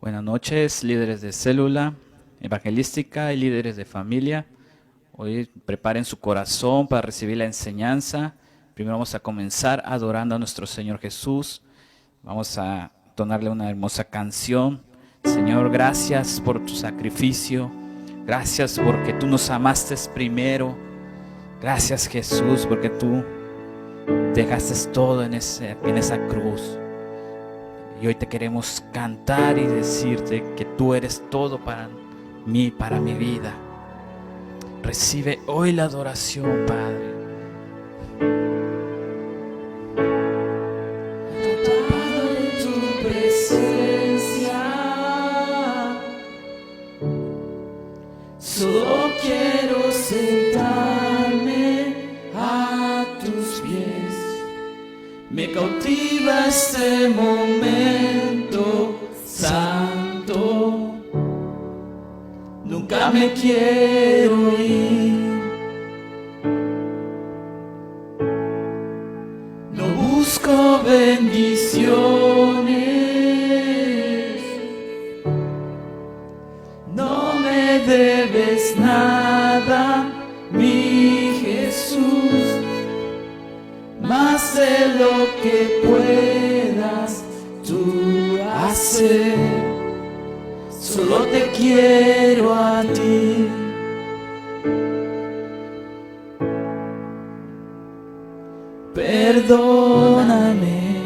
Buenas noches, líderes de célula evangelística y líderes de familia. Hoy preparen su corazón para recibir la enseñanza. Primero vamos a comenzar adorando a nuestro Señor Jesús. Vamos a entonarle una hermosa canción. Señor, gracias por tu sacrificio. Gracias porque tú nos amaste primero. Gracias, Jesús, porque tú dejaste todo en esa cruz. Y hoy te queremos cantar y decirte que tú eres todo para mí, para mi vida. Recibe hoy la adoración, Padre. Atrapado en tu presencia, solo quiero sentarme a tus pies. Me cautiva este momento santo. Nunca me quiero ir. No busco bendiciones. No me debes nada, mi Jesús. Más de lo que puedas tú hacer, solo te quiero a ti. Perdóname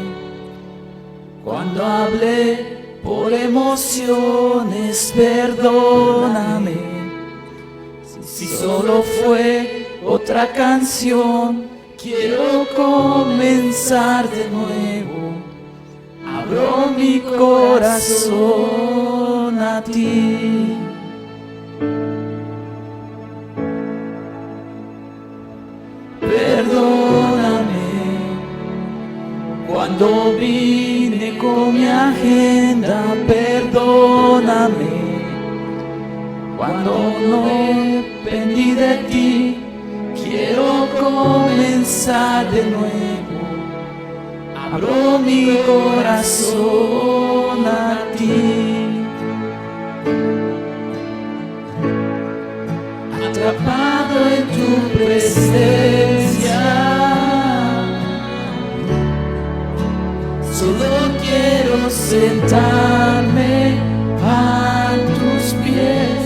cuando hablé por emociones, perdóname si solo fue otra canción. Quiero comenzar de nuevo, abro mi corazón a ti. Perdóname cuando vine con mi agenda, perdóname cuando no dependí de ti. Quiero comenzar de nuevo, abro mi corazón a ti. Atrapado en tu presencia, solo quiero sentarme a tus pies.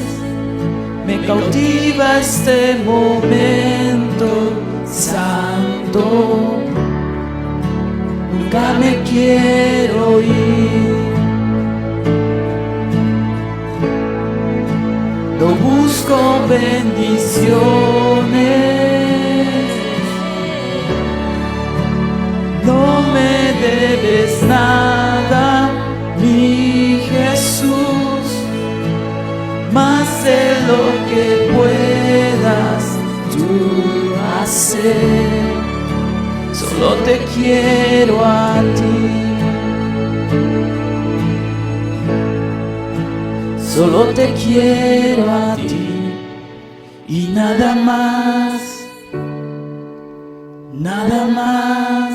Me cautiva este momento santo. Nunca me quiero ir. No busco bendiciones. No me debes nada, mi Jesús. Más de lo que puedas tú hacer, solo te quiero a ti. Solo te quiero a ti y nada más, nada más,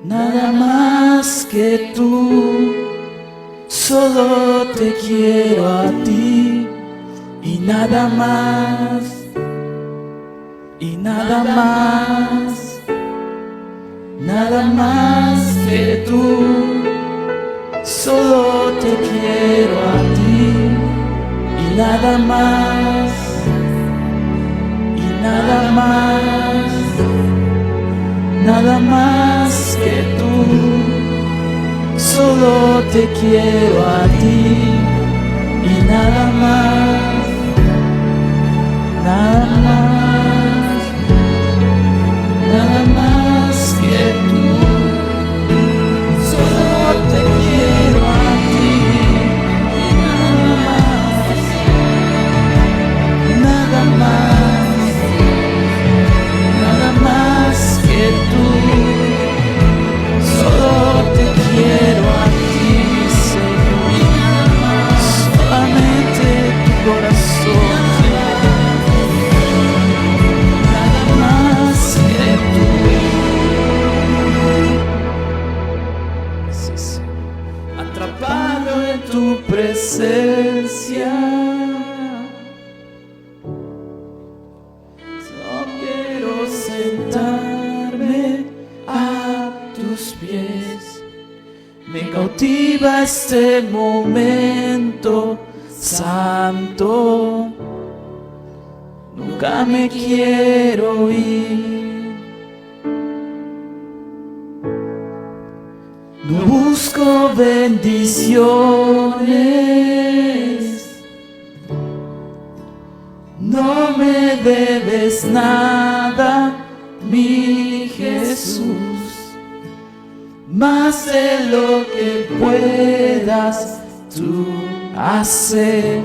nada más que tú. Solo te quiero a ti y nada más, y nada más, nada más que tú. Solo te quiero a ti y nada más, y nada más, nada más que tú. Solo te quiero a ti y nada más, nada más, nada más que tú. Solo te quiero a ti y nada más, nada más, nada más que tú. Solo te quiero a ti, Señor, solamente tu presencia. Solo quiero sentarme a tus pies. Me cautiva este momento santo. Nunca me quiero ir. No busco bendiciones. No me debes nada, mi Jesús. Más de lo que puedas tú hacer.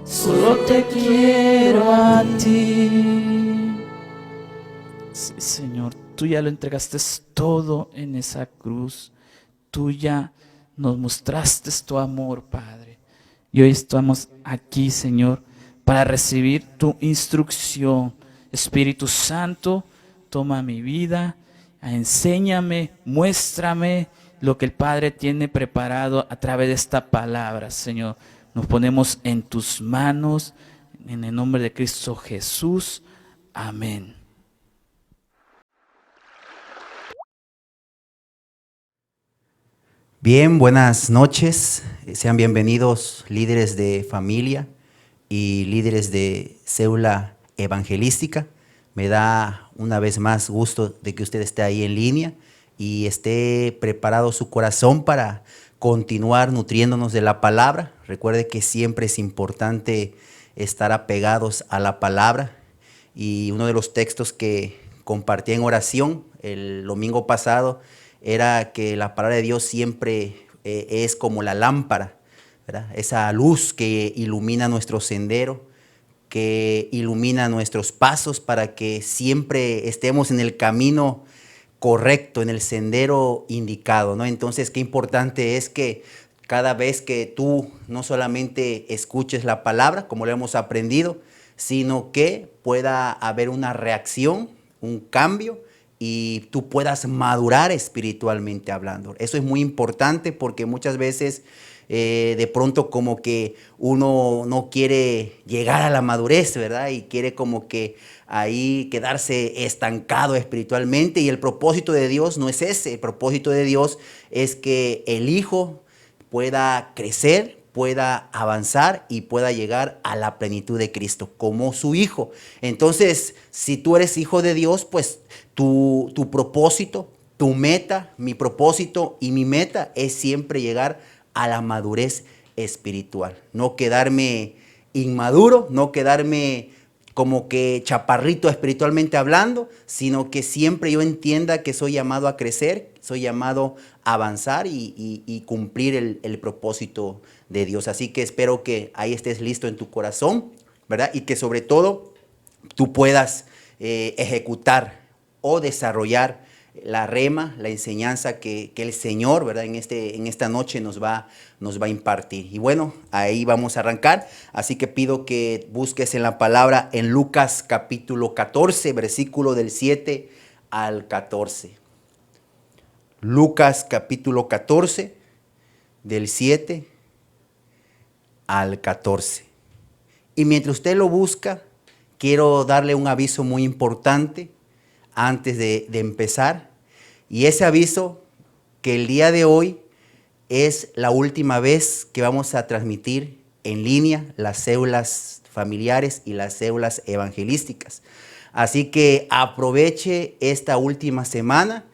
Solo te quiero a ti. Sí, Señor, tú ya lo entregaste todo en esa cruz. Tú ya nos mostraste tu amor, Padre. Y hoy estamos aquí, Señor, para recibir tu instrucción. Espíritu Santo, toma mi vida, enséñame, muéstrame lo que el Padre tiene preparado a través de esta palabra, Señor. Nos ponemos en tus manos, en el nombre de Cristo Jesús. Amén. Bien, buenas noches. Sean bienvenidos líderes de familia y líderes de célula evangelística. Me da una vez más gusto de que usted esté ahí en línea y esté preparado su corazón para continuar nutriéndonos de la palabra. Recuerde que siempre es importante estar apegados a la palabra. Y uno de los textos que compartí en oración el domingo pasado era que la palabra de Dios siempre es como la lámpara, ¿verdad? Esa luz que ilumina nuestro sendero, que ilumina nuestros pasos para que siempre estemos en el camino correcto, en el sendero indicado, ¿no? Entonces, qué importante es que cada vez que tú no solamente escuches la palabra, como lo hemos aprendido, sino que pueda haber una reacción, un cambio, y tú puedas madurar espiritualmente hablando. Eso es muy importante porque muchas veces de pronto como que uno no quiere llegar a la madurez, ¿verdad? Y quiere como que ahí quedarse estancado espiritualmente, y el propósito de Dios no es ese. El propósito de Dios es que el hijo pueda crecer, pueda avanzar y pueda llegar a la plenitud de Cristo como su hijo. Entonces, si tú eres hijo de Dios, pues tu propósito, tu meta, mi propósito y mi meta es siempre llegar a la madurez espiritual. No quedarme inmaduro, no quedarme como que chaparrito espiritualmente hablando, sino que siempre yo entienda que soy llamado a crecer, soy llamado a avanzar y cumplir el propósito de Dios. Así que espero que ahí estés listo en tu corazón, ¿verdad? Y que sobre todo tú puedas ejecutar o desarrollar la rema, la enseñanza que el Señor, ¿verdad? En esta noche nos va a impartir. Y bueno, ahí vamos a arrancar. Así que pido que busques en la palabra en Lucas capítulo 14, versículo del 7 al 14. Lucas capítulo 14, del 7 al 14. Y mientras usted lo busca, quiero darle un aviso muy importante antes de empezar. Y ese aviso, que el día de hoy es la última vez que vamos a transmitir en línea las células familiares y las células evangelísticas. Así que aproveche esta última semana,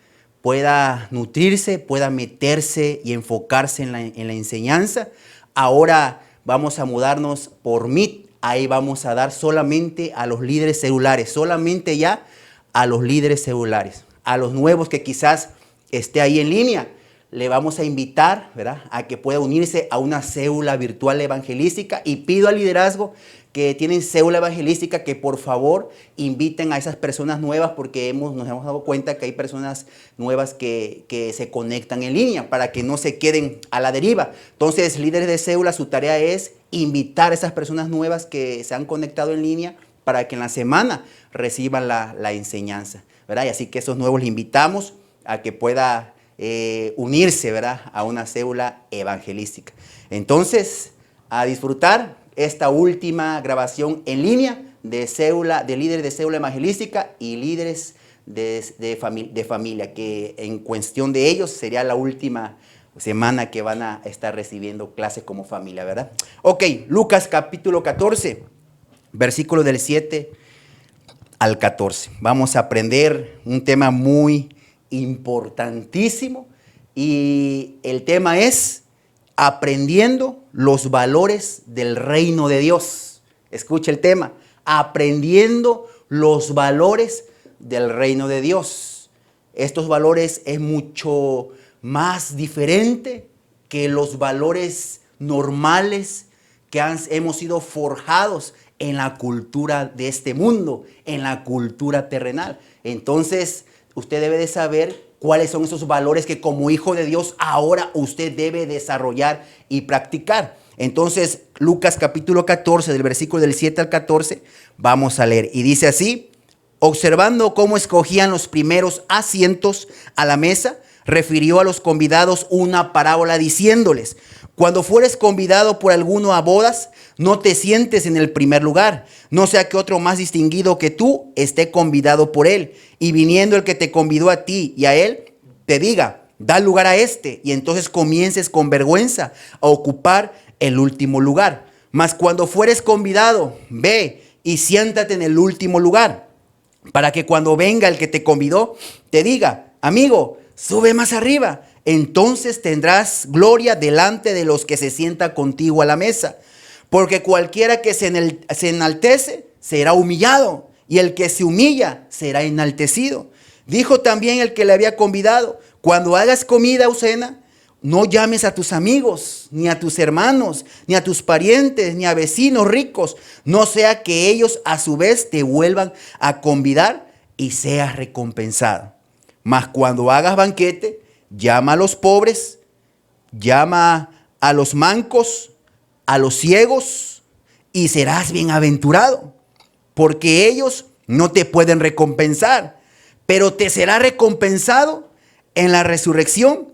pueda nutrirse, pueda meterse y enfocarse en la enseñanza. Ahora vamos a mudarnos por Meet. Ahí vamos a dar solamente a los líderes celulares, solamente ya a los líderes celulares. A los nuevos que quizás esté ahí en línea, le vamos a invitar, ¿verdad?, a que pueda unirse a una célula virtual evangelística, y pido al liderazgo que tienen célula evangelística que por favor inviten a esas personas nuevas, porque nos hemos dado cuenta que hay personas nuevas que se conectan en línea, para que no se queden a la deriva. Entonces, líderes de célula, su tarea es invitar a esas personas nuevas que se han conectado en línea para que en la semana reciban la enseñanza, ¿verdad? Y así que esos nuevos les invitamos a que pueda unirse, ¿verdad?, a una célula evangelística. Entonces, a disfrutar esta última grabación en línea de líderes de célula evangelística y líderes de familia, que en cuestión de ellos sería la última semana que van a estar recibiendo clases como familia, ¿verdad? Ok, Lucas capítulo 14, versículo del 7 al 14. Vamos a aprender un tema muy importantísimo y el tema es aprendiendo los valores del reino de Dios. Escucha el tema, aprendiendo los valores del reino de Dios. Estos valores es mucho más diferente que los valores normales que hemos sido forjados en la cultura de este mundo, en la cultura terrenal. Entonces, usted debe de saber cuáles son esos valores que como hijo de Dios ahora usted debe desarrollar y practicar. Entonces, Lucas capítulo 14, del versículo del 7 al 14, vamos a leer. Y dice así: observando cómo escogían los primeros asientos a la mesa, refirió a los convidados una parábola diciéndoles: cuando fueres convidado por alguno a bodas, no te sientes en el primer lugar, no sea que otro más distinguido que tú esté convidado por él, y viniendo el que te convidó a ti y a él, te diga: da lugar a este, y entonces comiences con vergüenza a ocupar el último lugar. Mas cuando fueres convidado, ve y siéntate en el último lugar, para que cuando venga el que te convidó, te diga: amigo, sube más arriba. Entonces tendrás gloria delante de los que se sientan contigo a la mesa. Porque cualquiera que se enaltece será humillado, y el que se humilla será enaltecido. Dijo también el que le había convidado: cuando hagas comida o cena, no llames a tus amigos, ni a tus hermanos, ni a tus parientes, ni a vecinos ricos, no sea que ellos a su vez te vuelvan a convidar y seas recompensado. Mas cuando hagas banquete, llama a los pobres, llama a los mancos, a los ciegos, y serás bienaventurado, porque ellos no te pueden recompensar, pero te será recompensado en la resurrección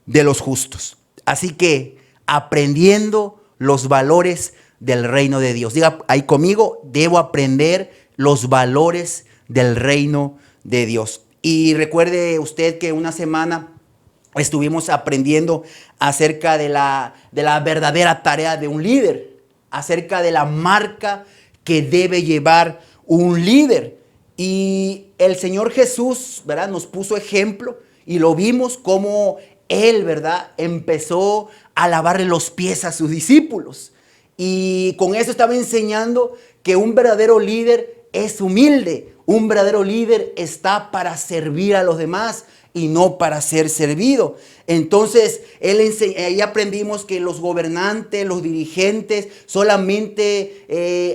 de los justos. Así que aprendiendo los valores del reino de Dios. Diga ahí conmigo: debo aprender los valores del reino de Dios. Y recuerde usted que una semana estuvimos aprendiendo acerca de la verdadera tarea de un líder, acerca de la marca que debe llevar un líder. Y el Señor Jesús, ¿verdad?, nos puso ejemplo y lo vimos como Él, ¿verdad?, empezó a lavarle los pies a sus discípulos. Y con eso estaba enseñando que un verdadero líder es humilde. Un verdadero líder está para servir a los demás y no para ser servido. Entonces, ahí aprendimos que los gobernantes, los dirigentes, solamente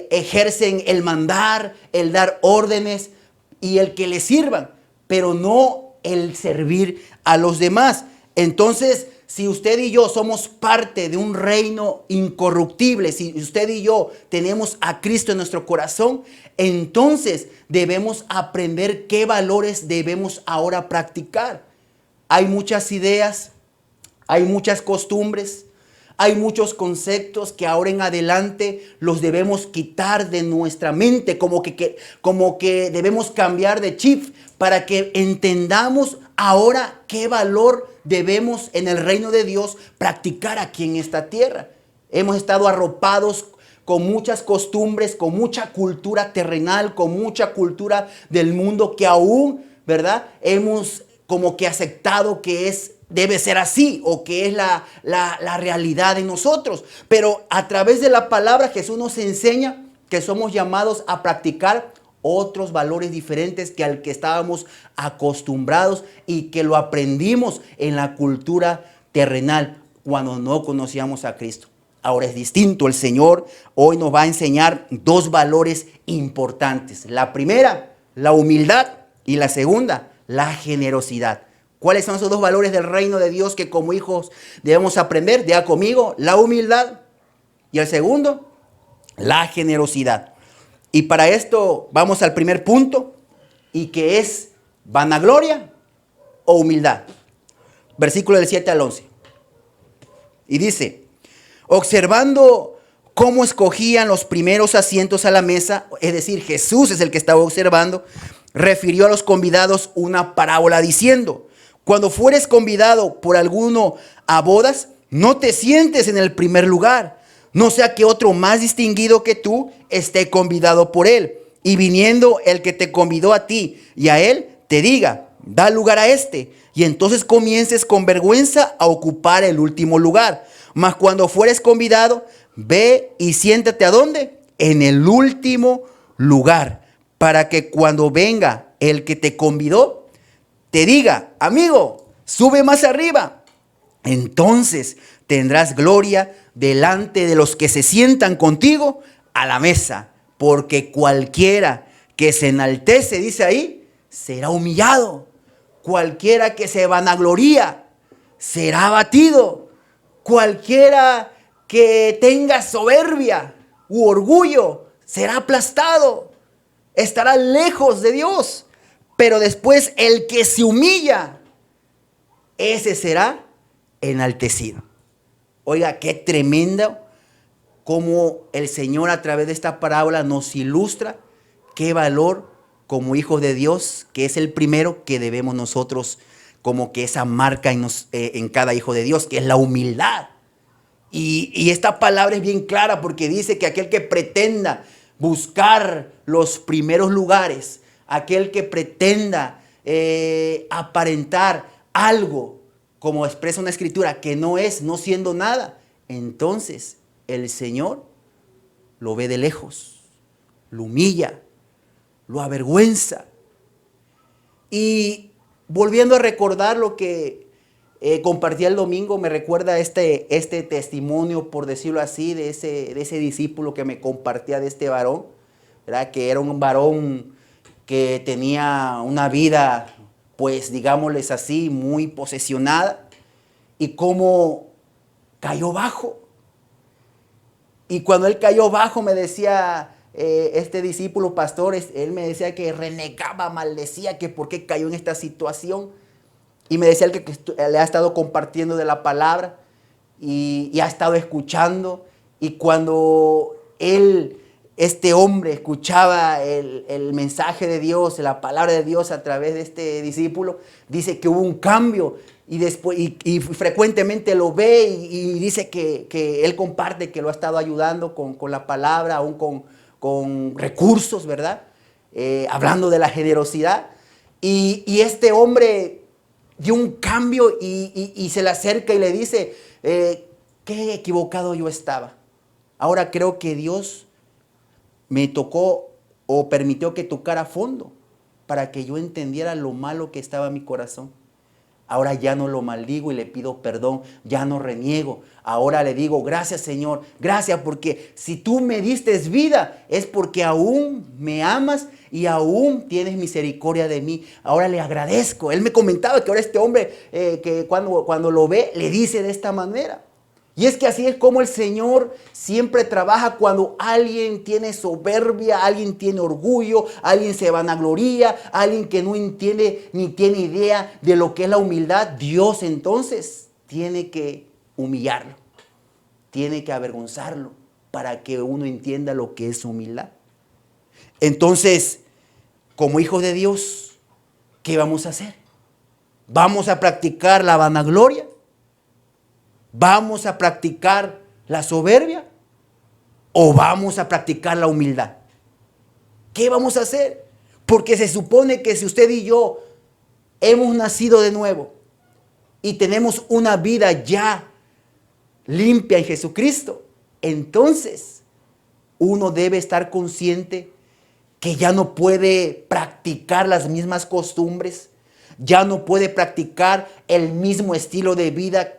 ejercen el mandar, el dar órdenes y el que les sirvan, pero no el servir a los demás. Entonces, si usted y yo somos parte de un reino incorruptible, si usted y yo tenemos a Cristo en nuestro corazón, entonces debemos aprender qué valores debemos ahora practicar. Hay muchas ideas, hay muchas costumbres, hay muchos conceptos que ahora en adelante los debemos quitar de nuestra mente, como que debemos cambiar de chip para que entendamos ahora qué valor debemos en el reino de Dios practicar aquí en esta tierra. Hemos estado arropados con muchas costumbres, con mucha cultura terrenal, con mucha cultura del mundo que aún, ¿verdad?, hemos como que aceptado que debe ser así o que es la realidad de nosotros. Pero a través de la palabra Jesús nos enseña que somos llamados a practicar otros valores diferentes que al que estábamos acostumbrados y que lo aprendimos en la cultura terrenal cuando no conocíamos a Cristo. Ahora es distinto. El Señor hoy nos va a enseñar dos valores importantes. La primera, la humildad, y la segunda, la generosidad. ¿Cuáles son esos dos valores del reino de Dios que como hijos debemos aprender? Diga conmigo: la humildad, y el segundo, la generosidad. Y para esto vamos al primer punto, y que es vanagloria o humildad. versículo del 7 al 11. Y dice, observando cómo escogían los primeros asientos a la mesa, es decir, Jesús es el que estaba observando, refirió a los convidados una parábola diciendo, cuando fueres convidado por alguno a bodas, no te sientes en el primer lugar, no sea que otro más distinguido que tú esté convidado por él. Y viniendo el que te convidó a ti y a él, te diga, da lugar a este. Y entonces comiences con vergüenza a ocupar el último lugar. Mas cuando fueres convidado, ve y siéntate ¿a dónde? En el último lugar. Para que cuando venga el que te convidó, te diga, amigo, sube más arriba. Entonces tendrás gloria delante de los que se sientan contigo a la mesa. Porque cualquiera que se enaltece, dice ahí, será humillado. Cualquiera que se vanagloría, será abatido. Cualquiera que tenga soberbia u orgullo, será aplastado. Estará lejos de Dios. Pero después el que se humilla, ese será enaltecido. Oiga, qué tremendo cómo el Señor a través de esta parábola nos ilustra qué valor como hijos de Dios, que es el primero que debemos nosotros, como que esa marca en cada hijo de Dios, que es la humildad. Y esta palabra es bien clara porque dice que aquel que pretenda buscar los primeros lugares, aquel que pretenda aparentar algo, como expresa una escritura, que no es, no siendo nada, entonces el Señor lo ve de lejos, lo humilla, lo avergüenza. Y volviendo a recordar lo que compartí el domingo, me recuerda este testimonio, por decirlo así, de ese discípulo que me compartía de este varón, ¿verdad? Que era un varón que tenía una vida, pues digámosles así, muy posesionada, y cómo cayó bajo. Y cuando él cayó bajo, me decía este discípulo pastor, él me decía que renegaba, maldecía, que por qué cayó en esta situación. Y me decía que le ha estado compartiendo de la palabra y ha estado escuchando. Y cuando este hombre escuchaba el mensaje de Dios, la palabra de Dios a través de este discípulo, dice que hubo un cambio. Y después y frecuentemente lo ve y dice que él comparte que lo ha estado ayudando con la palabra, aún con recursos, ¿verdad? Hablando de la generosidad. Y este hombre dio un cambio y se le acerca y le dice, qué equivocado yo estaba. Ahora creo que Dios me tocó o permitió que tocara a fondo para que yo entendiera lo malo que estaba en mi corazón. Ahora ya no lo maldigo y le pido perdón, ya no reniego. Ahora le digo, gracias Señor, gracias porque si tú me diste vida es porque aún me amas y aún tienes misericordia de mí. Ahora le agradezco. Él me comentaba que ahora este hombre que cuando lo ve le dice de esta manera. Y es que así es como el Señor siempre trabaja cuando alguien tiene soberbia, alguien tiene orgullo, alguien se vanagloría, alguien que no entiende ni tiene idea de lo que es la humildad. Dios entonces tiene que humillarlo, tiene que avergonzarlo para que uno entienda lo que es humildad. Entonces, como hijos de Dios, ¿qué vamos a hacer? ¿Vamos a practicar la vanagloria? ¿Vamos a practicar la soberbia o vamos a practicar la humildad? ¿Qué vamos a hacer? Porque se supone que si usted y yo hemos nacido de nuevo y tenemos una vida ya limpia en Jesucristo, entonces uno debe estar consciente que ya no puede practicar las mismas costumbres, ya no puede practicar el mismo estilo de vida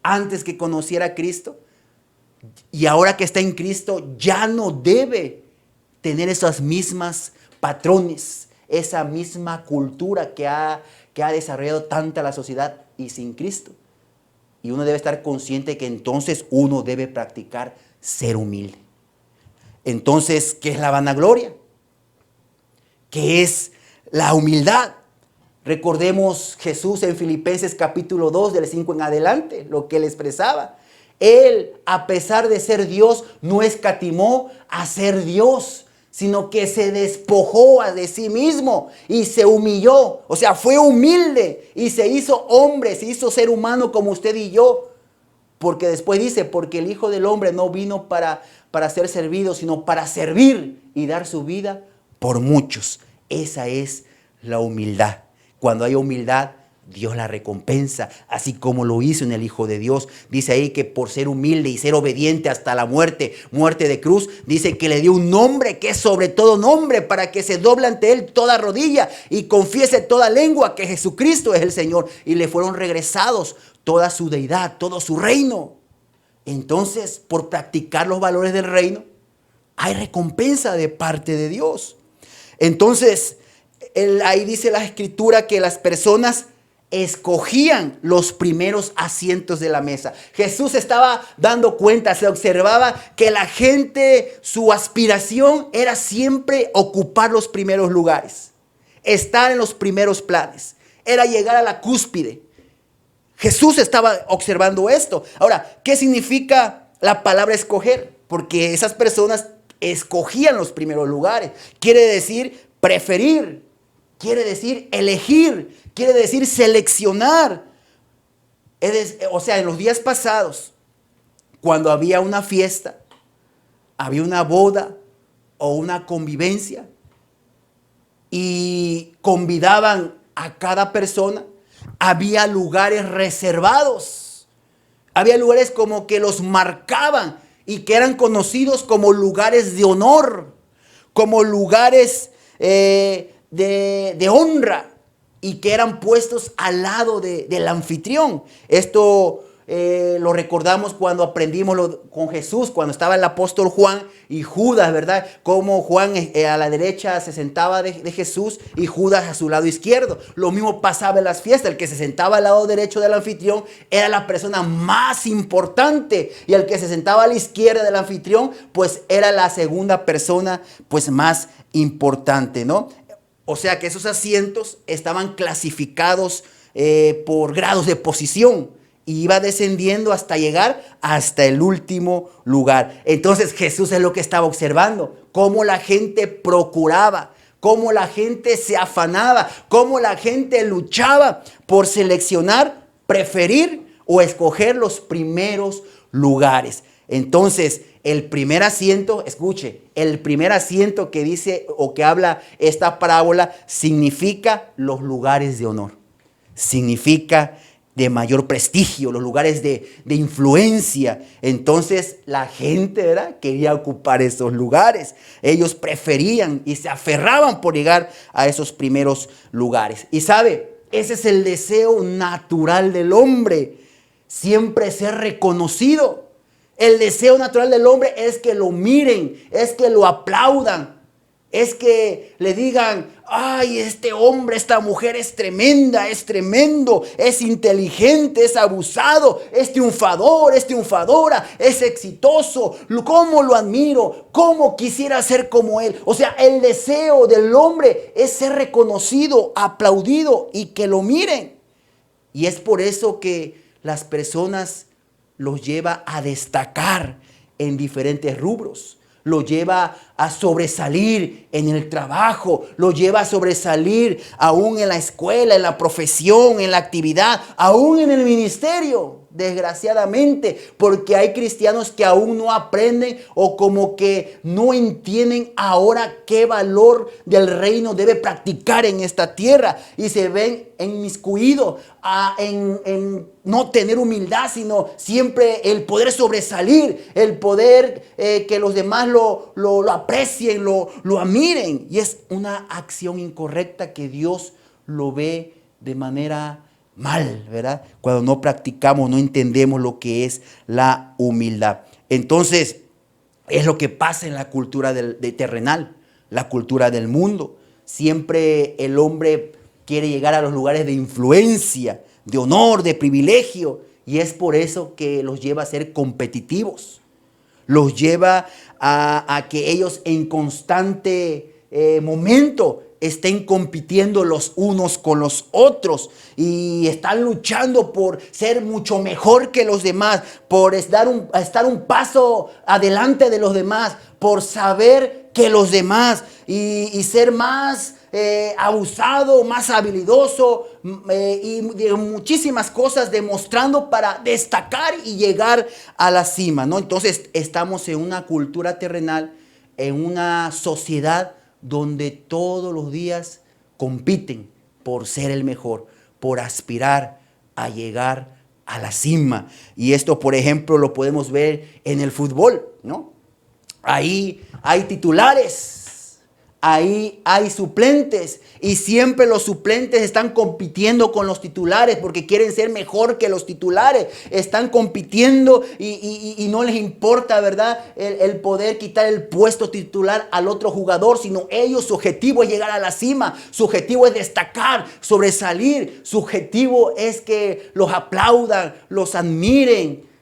antes que conociera a Cristo, y ahora que está en Cristo ya no debe tener esas mismas patrones, esa misma cultura que ha desarrollado tanta la sociedad y sin Cristo. Y uno debe estar consciente que entonces uno debe practicar ser humilde. Entonces, ¿qué es la vanagloria? ¿Qué es la humildad? Recordemos Jesús en Filipenses capítulo 2, del 5 en adelante, lo que él expresaba. Él, a pesar de ser Dios, no escatimó a ser Dios, sino que se despojó de sí mismo y se humilló. O sea, fue humilde y se hizo hombre, se hizo ser humano como usted y yo. Porque después dice, porque el Hijo del Hombre no vino para ser servido, sino para servir y dar su vida por muchos. Esa es la humildad. Cuando hay humildad, Dios la recompensa, así como lo hizo en el Hijo de Dios. Dice ahí que por ser humilde y ser obediente hasta la muerte de cruz, dice que le dio un nombre que es sobre todo nombre, para que se doble ante él toda rodilla y confiese toda lengua que Jesucristo es el Señor. Y le fueron regresados toda su deidad, todo su reino. Entonces, por practicar los valores del reino, hay recompensa de parte de Dios. Entonces, ahí dice la Escritura que las personas escogían los primeros asientos de la mesa. Jesús estaba dando cuenta, se observaba que la gente, su aspiración era siempre ocupar los primeros lugares, estar en los primeros planes, era llegar a la cúspide. Jesús estaba observando esto. Ahora, ¿qué significa la palabra escoger? Porque esas personas escogían los primeros lugares. Quiere decir preferir, quiere decir elegir, quiere decir seleccionar. O sea, en los días pasados, cuando había una fiesta, había una boda o una convivencia y convidaban a cada persona, había lugares reservados. Había lugares como que los marcaban y que eran conocidos como lugares de honor, como lugares de honra, y que eran puestos al lado del anfitrión. Esto lo recordamos cuando aprendimos con Jesús, cuando estaba el apóstol Juan y Judas, ¿verdad? Como Juan a la derecha se sentaba de Jesús y Judas a su lado izquierdo. Lo mismo pasaba en las fiestas. El que se sentaba al lado derecho del anfitrión era la persona más importante, y el que se sentaba a la izquierda del anfitrión pues era la segunda persona pues más importante, ¿no? O sea que esos asientos estaban clasificados por grados de posición, y iba descendiendo hasta llegar hasta el último lugar. Entonces Jesús es lo que estaba observando, cómo la gente procuraba, cómo la gente se afanaba, cómo la gente luchaba por seleccionar, preferir o escoger los primeros lugares. Entonces, el primer asiento, escuche, el primer asiento que dice o que habla esta parábola significa los lugares de honor. Significa de mayor prestigio, los lugares de influencia. Entonces la gente, ¿verdad?, quería ocupar esos lugares. Ellos preferían y se aferraban por llegar a esos primeros lugares. Y sabe, ese es el deseo natural del hombre, siempre ser reconocido. El deseo natural del hombre es que lo miren, es que lo aplaudan, es que le digan: ay, este hombre, esta mujer es tremenda, es tremendo, es inteligente, es abusado, es triunfador, es triunfadora, es exitoso. ¿Cómo lo admiro? ¿Cómo quisiera ser como él? O sea, el deseo del hombre es ser reconocido, aplaudido y que lo miren. Y es por eso que las personas los lleva a destacar en diferentes rubros. Lo lleva a sobresalir en el trabajo, lo lleva a sobresalir aún en la escuela, en la profesión, en la actividad, aún en el ministerio, desgraciadamente, porque hay cristianos que aún no aprenden o como que no entienden ahora qué valor del reino debe practicar en esta tierra, y se ven inmiscuidos en no tener humildad, sino siempre el poder sobresalir, el poder que los demás lo aprecien, lo admiren. Y es una acción incorrecta que Dios lo ve de manera mal, ¿verdad? Cuando no practicamos, no entendemos lo que es la humildad. Entonces, es lo que pasa en la cultura terrenal, la cultura del mundo. Siempre el hombre quiere llegar a los lugares de influencia, de honor, de privilegio, y es por eso que los lleva a ser competitivos. Los lleva a que ellos en constante momento estén compitiendo los unos con los otros y están luchando por ser mucho mejor que los demás, por estar un paso adelante de los demás, por saber que los demás y ser más abusado, más habilidoso y de muchísimas cosas, demostrando para destacar y llegar a la cima, ¿no? Entonces estamos en una cultura terrenal, en una sociedad donde todos los días compiten por ser el mejor, por aspirar a llegar a la cima. Y esto, por ejemplo, lo podemos ver en el fútbol, ¿no? Ahí hay titulares, ahí hay suplentes y siempre los suplentes están compitiendo con los titulares porque quieren ser mejor que los titulares. Están compitiendo y no les importa, ¿verdad? El poder quitar el puesto titular al otro jugador, sino ellos, su objetivo es llegar a la cima, su objetivo es destacar, sobresalir, su objetivo es que los aplaudan, los admiren.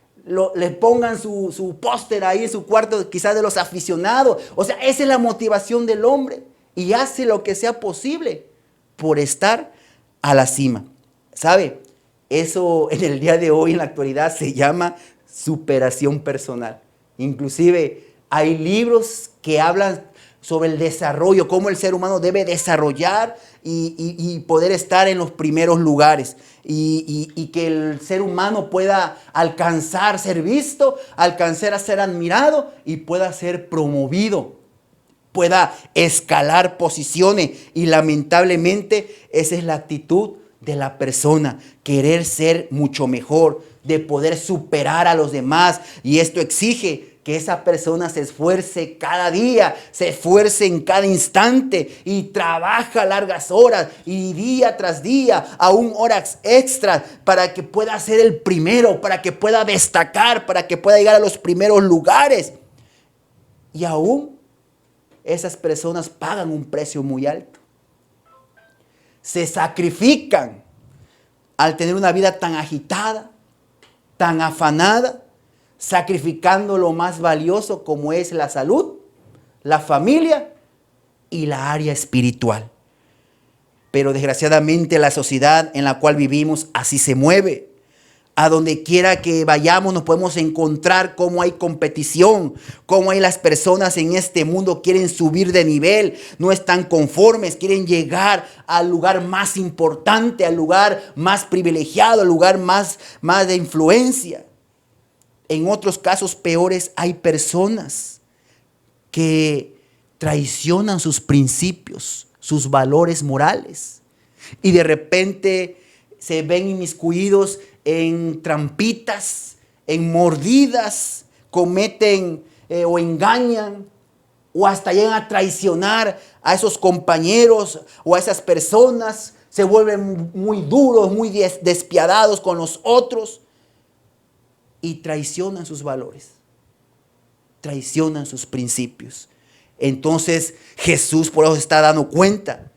Les pongan su póster ahí en su cuarto, quizás de los aficionados. O sea, esa es la motivación del hombre y hace lo que sea posible por estar a la cima. ¿Sabe? Eso en el día de hoy, en la actualidad, se llama superación personal. Inclusive hay libros que hablan sobre el desarrollo, cómo el ser humano debe desarrollar y poder estar en los primeros lugares y que el ser humano pueda alcanzar ser visto, alcanzar a ser admirado y pueda ser promovido, pueda escalar posiciones. Y lamentablemente esa es la actitud de la persona, querer ser mucho mejor, de poder superar a los demás, y esto exige que esa persona se esfuerce cada día, se esfuerce en cada instante y trabaja largas horas y día tras día, aún horas extras, para que pueda ser el primero, para que pueda destacar, para que pueda llegar a los primeros lugares. Y aún esas personas pagan un precio muy alto. Se sacrifican al tener una vida tan agitada, tan afanada, sacrificando lo más valioso como es la salud, la familia y la área espiritual. Pero desgraciadamente la sociedad en la cual vivimos así se mueve. A donde quiera que vayamos nos podemos encontrar cómo hay competición, cómo hay las personas en este mundo quieren subir de nivel, no están conformes, quieren llegar al lugar más importante, al lugar más privilegiado, al lugar más de influencia. En otros casos peores hay personas que traicionan sus principios, sus valores morales y de repente se ven inmiscuidos en trampitas, en mordidas, cometen o engañan o hasta llegan a traicionar a esos compañeros o a esas personas, se vuelven muy duros, muy despiadados con los otros y traicionan sus valores, traicionan sus principios. Entonces Jesús por eso se está dando cuenta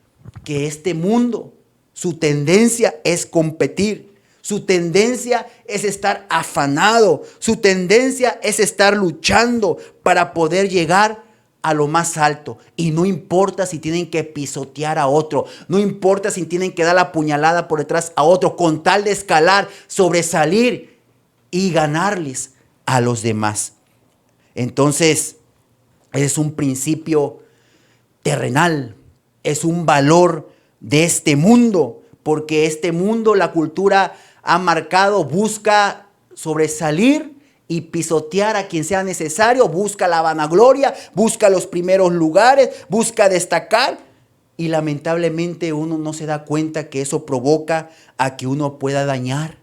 que este mundo, su tendencia es competir. Su tendencia es estar afanado. Su tendencia es estar luchando para poder llegar a lo más alto. Y no importa si tienen que pisotear a otro. No importa si tienen que dar la puñalada por detrás a otro. Con tal de escalar, sobresalir y ganarles a los demás. Entonces, es un principio terrenal. Es un valor de este mundo. Porque este mundo, la cultura ha marcado, busca sobresalir y pisotear a quien sea necesario, busca la vanagloria, busca los primeros lugares, busca destacar y lamentablemente uno no se da cuenta que eso provoca a que uno pueda dañar,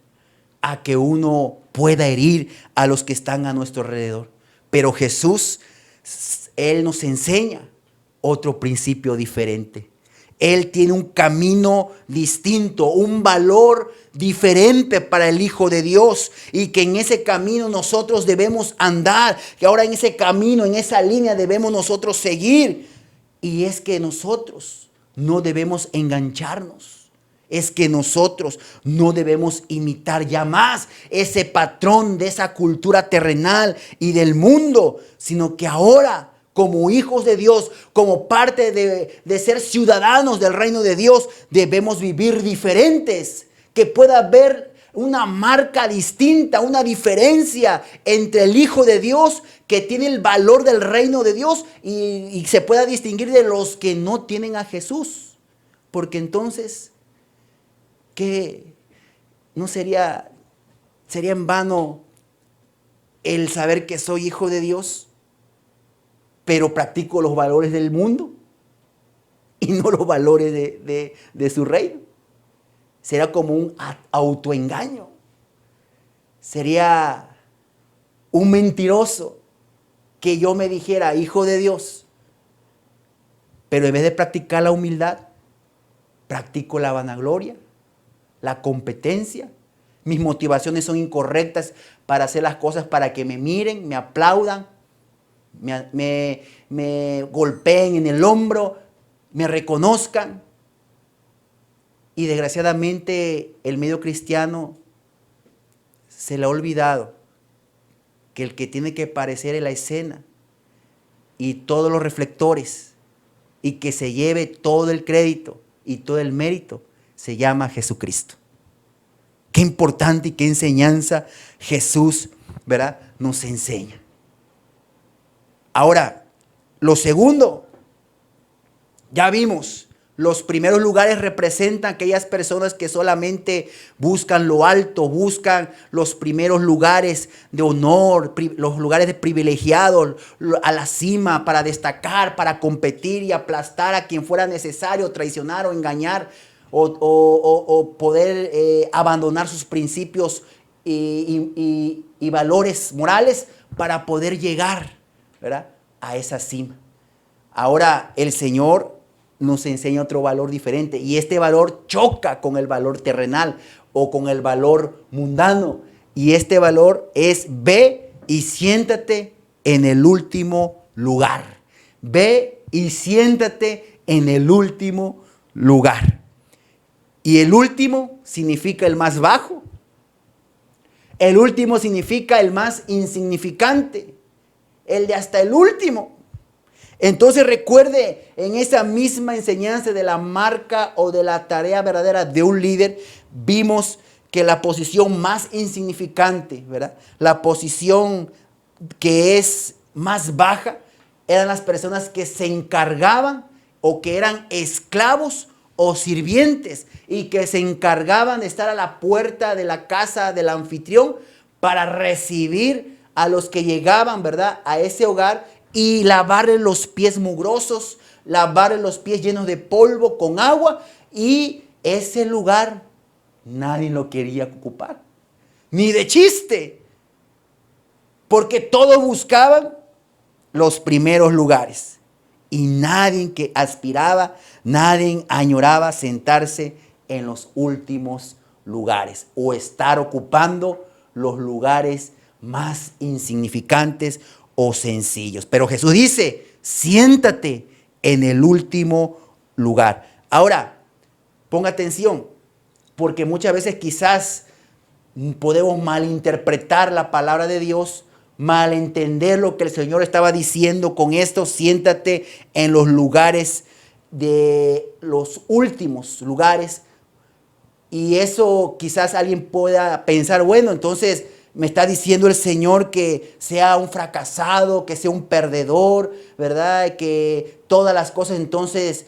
a que uno pueda herir a los que están a nuestro alrededor. Pero Jesús, Él nos enseña otro principio diferente. Él tiene un camino distinto, un valor diferente para el Hijo de Dios y que en ese camino nosotros debemos andar, que ahora en ese camino, en esa línea debemos nosotros seguir. Y es que nosotros no debemos engancharnos, es que nosotros no debemos imitar ya más ese patrón de esa cultura terrenal y del mundo, sino que ahora como hijos de Dios, como parte de ser ciudadanos del reino de Dios, debemos vivir diferentes, que pueda haber una marca distinta, una diferencia entre el Hijo de Dios que tiene el valor del reino de Dios y se pueda distinguir de los que no tienen a Jesús. Porque entonces, ¿qué? ¿No sería en vano el saber que soy hijo de Dios, pero practico los valores del mundo y no los valores de su reino? Será como un autoengaño. Sería un mentiroso que yo me dijera hijo de Dios, pero en vez de practicar la humildad, practico la vanagloria, la competencia. Mis motivaciones son incorrectas para hacer las cosas para que me miren, me aplaudan, me golpeen en el hombro, me reconozcan. Y desgraciadamente el medio cristiano se le ha olvidado que el que tiene que aparecer en la escena y todos los reflectores y que se lleve todo el crédito y todo el mérito se llama Jesucristo. Qué importante y qué enseñanza Jesús, ¿verdad?, nos enseña. Ahora, lo segundo, ya vimos, los primeros lugares representan aquellas personas que solamente buscan lo alto, buscan los primeros lugares de honor, los lugares de privilegiados, a la cima para destacar, para competir y aplastar a quien fuera necesario, traicionar o engañar o poder abandonar sus principios y valores morales para poder llegar, ¿verdad?, a esa cima. Ahora el Señor nos enseña otro valor diferente y este valor choca con el valor terrenal o con el valor mundano, y este valor es: ve y siéntate en el último lugar. Ve y siéntate en el último lugar. Y el último significa el más bajo. El último significa el más insignificante, el de hasta el último. Entonces recuerde, en esa misma enseñanza de la marca o de la tarea verdadera de un líder, vimos que la posición más insignificante, ¿verdad?, la posición que es más baja, eran las personas que se encargaban o que eran esclavos o sirvientes y que se encargaban de estar a la puerta de la casa del anfitrión para recibir a los que llegaban, ¿verdad?, a ese hogar y lavarle los pies mugrosos, lavarle los pies llenos de polvo con agua, y ese lugar nadie lo quería ocupar, ni de chiste, porque todos buscaban los primeros lugares y nadie que aspiraba, nadie añoraba sentarse en los últimos lugares o estar ocupando los lugares más insignificantes o sencillos. Pero Jesús dice: siéntate en el último lugar. Ahora, ponga atención, porque muchas veces quizás podemos malinterpretar la palabra de Dios, malentender lo que el Señor estaba diciendo con esto: siéntate en los lugares de los últimos lugares. Y eso quizás alguien pueda pensar: bueno, entonces me está diciendo el Señor que sea un fracasado, que sea un perdedor, ¿verdad? Que todas las cosas entonces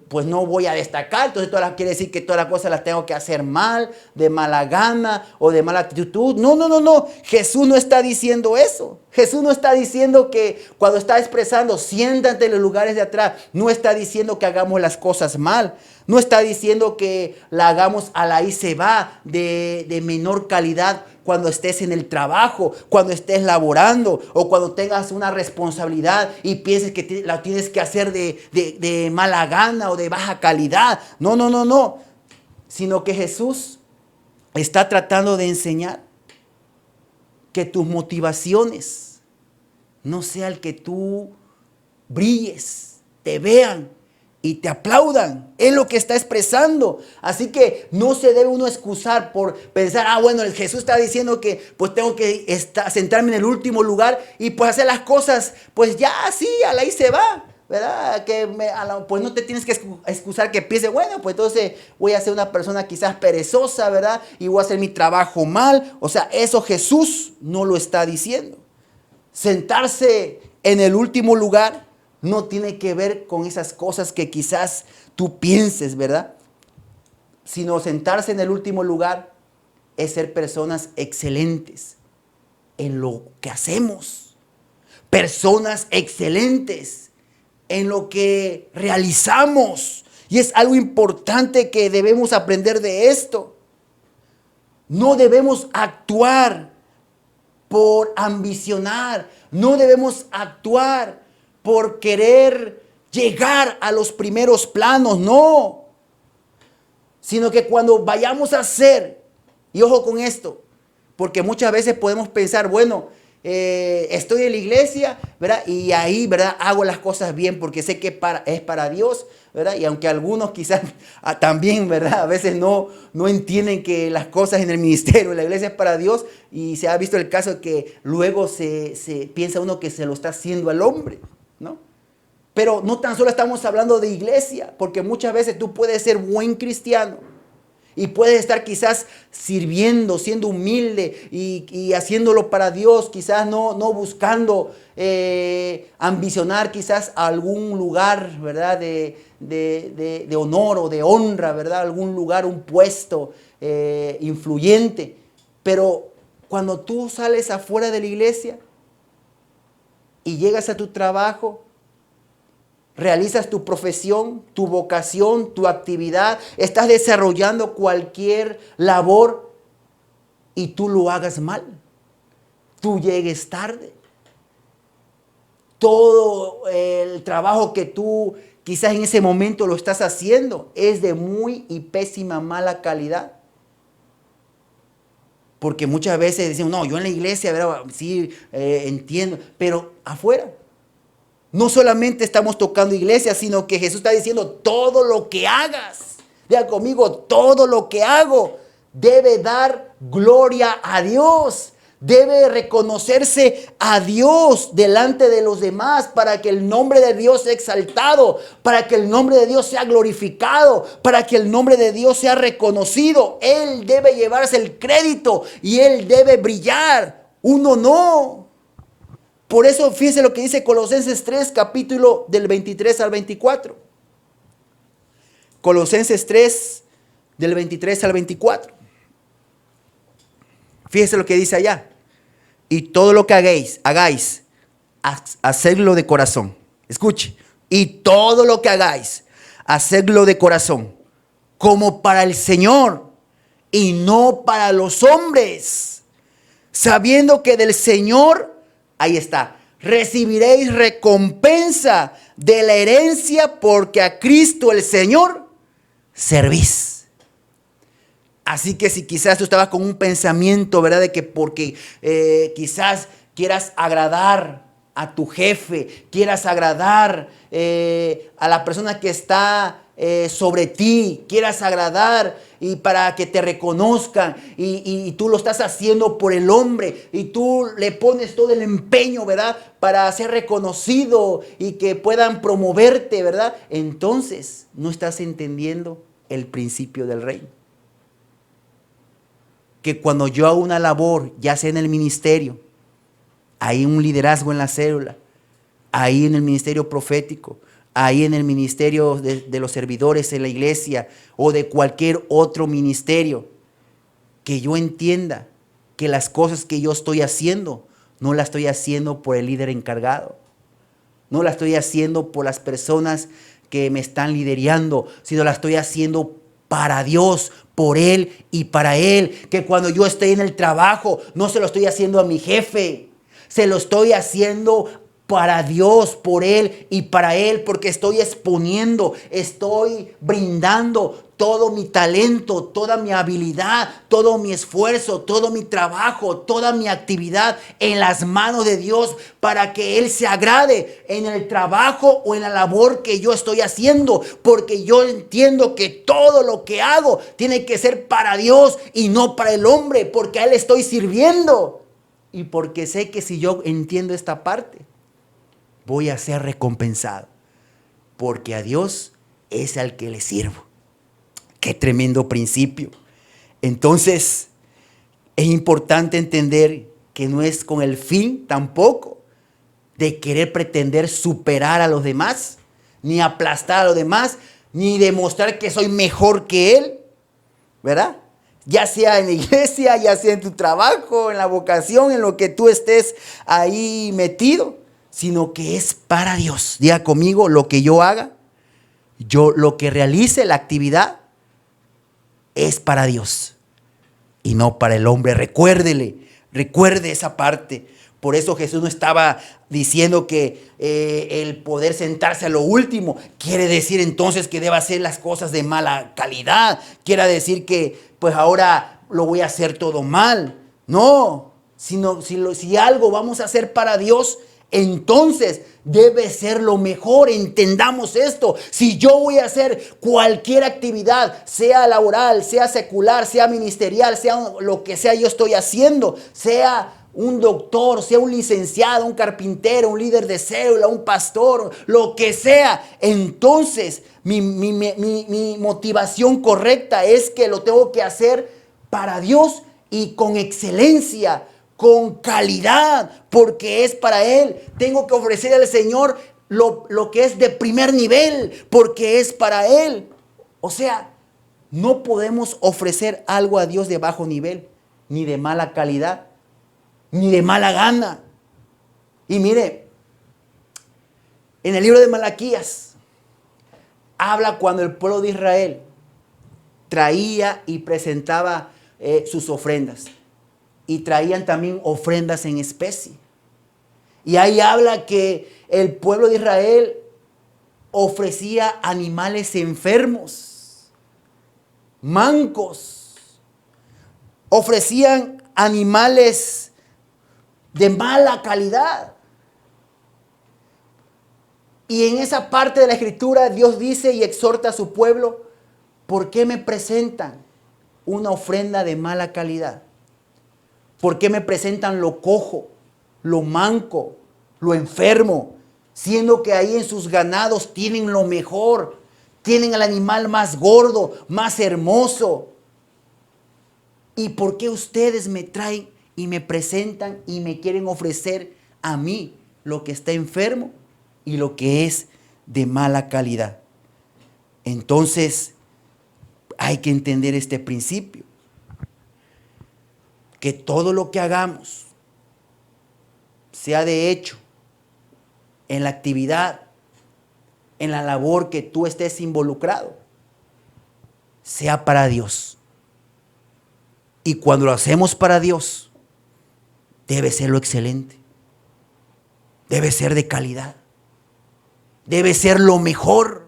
pues no voy a destacar. Entonces quiere decir que todas las cosas las tengo que hacer mal, de mala gana o de mala actitud. No. Jesús no está diciendo eso. Jesús no está diciendo que cuando está expresando siéntate en los lugares de atrás, no está diciendo que hagamos las cosas mal. No está diciendo que la hagamos a la ahí se va de menor calidad cuando estés en el trabajo, cuando estés laborando o cuando tengas una responsabilidad y pienses que la tienes que hacer de mala gana o de baja calidad. No. Sino que Jesús está tratando de enseñar que tus motivaciones no sea el que tú brilles, te vean y te aplaudan. Es lo que está expresando. Así que no se debe uno excusar por pensar, bueno, Jesús está diciendo que pues tengo que sentarme en el último lugar y pues hacer las cosas, pues ya así, ahí se va, ¿verdad? Pues no te tienes que excusar que piense, bueno, pues entonces voy a ser una persona quizás perezosa, ¿verdad? Y voy a hacer mi trabajo mal. O sea, eso Jesús no lo está diciendo. Sentarse en el último lugar no tiene que ver con esas cosas que quizás tú pienses, ¿verdad? Sino sentarse en el último lugar es ser personas excelentes en lo que hacemos. Personas excelentes en lo que realizamos. Y es algo importante que debemos aprender de esto. No debemos actuar por ambicionar. No debemos actuar por querer llegar a los primeros planos, no. Sino que cuando vayamos a hacer, y ojo con esto, porque muchas veces podemos pensar, bueno, estoy en la iglesia, ¿verdad? Y ahí, ¿verdad? Hago las cosas bien porque sé que es para Dios, ¿verdad? Y aunque algunos quizás también, ¿verdad? A veces no entienden que las cosas en el ministerio, en la iglesia es para Dios, y se ha visto el caso de que luego se piensa uno que se lo está haciendo al hombre, ¿no? Pero no tan solo estamos hablando de iglesia, porque muchas veces tú puedes ser buen cristiano y puedes estar quizás sirviendo, siendo humilde y haciéndolo para Dios, quizás no buscando ambicionar quizás a algún lugar, ¿verdad? De honor o de honra, ¿verdad? Algún lugar, un puesto influyente. Pero cuando tú sales afuera de la iglesia y llegas a tu trabajo, realizas tu profesión, tu vocación, tu actividad, estás desarrollando cualquier labor y tú lo hagas mal, tú llegues tarde. Todo el trabajo que tú quizás en ese momento lo estás haciendo es de muy y pésima mala calidad. Porque muchas veces decimos, no, yo en la iglesia, ¿verdad? Sí, entiendo, pero afuera. No solamente estamos tocando iglesia, sino que Jesús está diciendo todo lo que hagas. Diga conmigo, todo lo que hago debe dar gloria a Dios. Debe reconocerse a Dios delante de los demás para que el nombre de Dios sea exaltado, para que el nombre de Dios sea glorificado, para que el nombre de Dios sea reconocido. Él debe llevarse el crédito y Él debe brillar. Uno no. Por eso fíjense lo que dice Colosenses 3, capítulo del 23 al 24. Colosenses 3, del 23 al 24. Fíjense lo que dice allá. Y todo lo que hagáis, hacedlo de corazón. Escuche. Y todo lo que hagáis, hacedlo de corazón, como para el Señor y no para los hombres, sabiendo que del Señor, ahí está, recibiréis recompensa de la herencia, porque a Cristo el Señor servís. Así que si quizás tú estabas con un pensamiento, ¿verdad? De que porque quizás quieras agradar a tu jefe, quieras agradar a la persona que está sobre ti, quieras agradar y para que te reconozcan y tú lo estás haciendo por el hombre y tú le pones todo el empeño, ¿verdad? Para ser reconocido y que puedan promoverte, ¿verdad? Entonces no estás entendiendo el principio del reino. Que cuando yo hago una labor, ya sea en el ministerio, hay un liderazgo en la célula, ahí en el ministerio profético, ahí en el ministerio de los servidores en la iglesia o de cualquier otro ministerio, que yo entienda que las cosas que yo estoy haciendo, no las estoy haciendo por el líder encargado, no las estoy haciendo por las personas que me están liderando, sino las estoy haciendo para Dios, por Él y para Él. Que cuando yo esté en el trabajo, no se lo estoy haciendo a mi jefe, se lo estoy haciendo para Dios, por Él y para Él, porque estoy exponiendo, estoy brindando todo mi talento, toda mi habilidad, todo mi esfuerzo, todo mi trabajo, toda mi actividad en las manos de Dios para que Él se agrade en el trabajo o en la labor que yo estoy haciendo, porque yo entiendo que todo lo que hago tiene que ser para Dios y no para el hombre, porque a Él estoy sirviendo y porque sé que si yo entiendo esta parte, voy a ser recompensado, porque a Dios es al que le sirvo. Qué tremendo principio. Entonces, es importante entender que no es con el fin tampoco de querer pretender superar a los demás, ni aplastar a los demás, ni demostrar que soy mejor que él, ¿verdad? Ya sea en la iglesia, ya sea en tu trabajo, en la vocación, en lo que tú estés ahí metido, sino que es para Dios. Diga conmigo, lo que yo haga, lo que realice, la actividad, es para Dios y no para el hombre. Recuerde esa parte. Por eso Jesús no estaba diciendo que el poder sentarse a lo último quiere decir entonces que deba hacer las cosas de mala calidad. Quiere decir que pues ahora lo voy a hacer todo mal. No, sino si algo vamos a hacer para Dios, entonces debe ser lo mejor. Entendamos esto. Si yo voy a hacer cualquier actividad, sea laboral, sea secular, sea ministerial, sea lo que sea yo estoy haciendo, sea un doctor, sea un licenciado, un carpintero, un líder de célula, un pastor, lo que sea, entonces mi motivación correcta es que lo tengo que hacer para Dios y con excelencia, con calidad, porque es para Él. Tengo que ofrecer al Señor lo que es de primer nivel, porque es para Él. O sea, no podemos ofrecer algo a Dios de bajo nivel, ni de mala calidad, ni de mala gana. Y mire, en el libro de Malaquías, habla cuando el pueblo de Israel traía y presentaba sus ofrendas. Y traían también ofrendas en especie. Y ahí habla que el pueblo de Israel ofrecía animales enfermos, mancos. Ofrecían animales de mala calidad. Y en esa parte de la escritura Dios dice y exhorta a su pueblo: ¿por qué me presentan una ofrenda de mala calidad? ¿Por qué me presentan lo cojo, lo manco, lo enfermo? Siendo que ahí en sus ganados tienen lo mejor. Tienen al animal más gordo, más hermoso. ¿Y por qué ustedes me traen y me presentan y me quieren ofrecer a mí lo que está enfermo y lo que es de mala calidad? Entonces, hay que entender este principio. Que todo lo que hagamos, sea de hecho, en la actividad, en la labor que tú estés involucrado, sea para Dios. Y cuando lo hacemos para Dios, debe ser lo excelente. Debe ser de calidad. Debe ser lo mejor.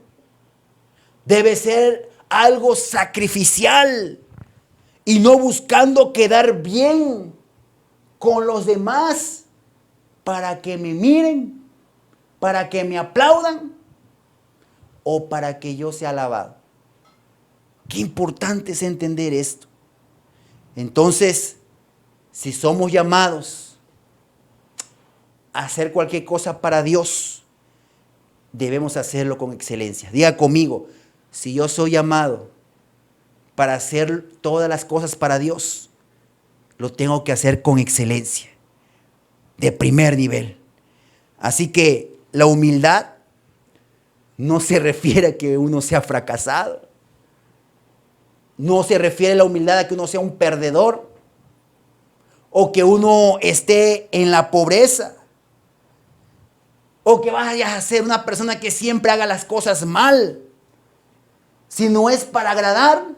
Debe ser algo sacrificial. Y no buscando quedar bien con los demás para que me miren, para que me aplaudan o para que yo sea alabado. Qué importante es entender esto. Entonces, si somos llamados a hacer cualquier cosa para Dios, debemos hacerlo con excelencia. Diga conmigo, si yo soy llamado para hacer todas las cosas para Dios, lo tengo que hacer con excelencia, de primer nivel. Así que la humildad no se refiere a que uno sea fracasado. No se refiere a la humildad a que uno sea un perdedor o que uno esté en la pobreza o que vayas a ser una persona que siempre haga las cosas mal, sino es para agradar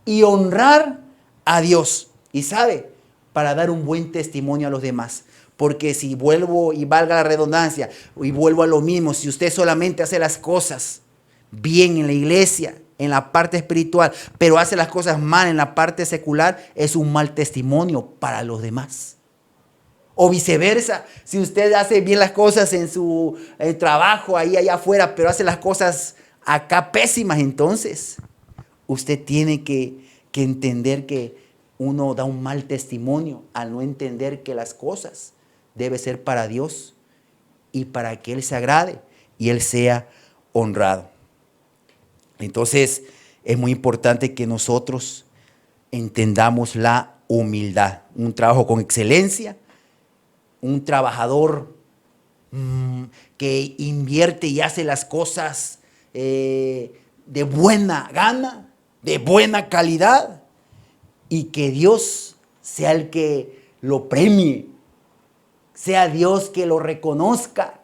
y honrar a Dios. Y sabe, para dar un buen testimonio a los demás. Porque si vuelvo, y valga la redundancia, y vuelvo a lo mismo, si usted solamente hace las cosas bien en la iglesia, en la parte espiritual, pero hace las cosas mal en la parte secular, es un mal testimonio para los demás. O viceversa, si usted hace bien las cosas en su trabajo, ahí allá afuera, pero hace las cosas acá pésimas, entonces usted tiene que entender que uno da un mal testimonio al no entender que las cosas deben ser para Dios y para que Él se agrade y Él sea honrado. Entonces es muy importante que nosotros entendamos la humildad, un trabajo con excelencia, un trabajador que invierte y hace las cosas de buena gana, de buena calidad, y que Dios sea el que lo premie, sea Dios que lo reconozca,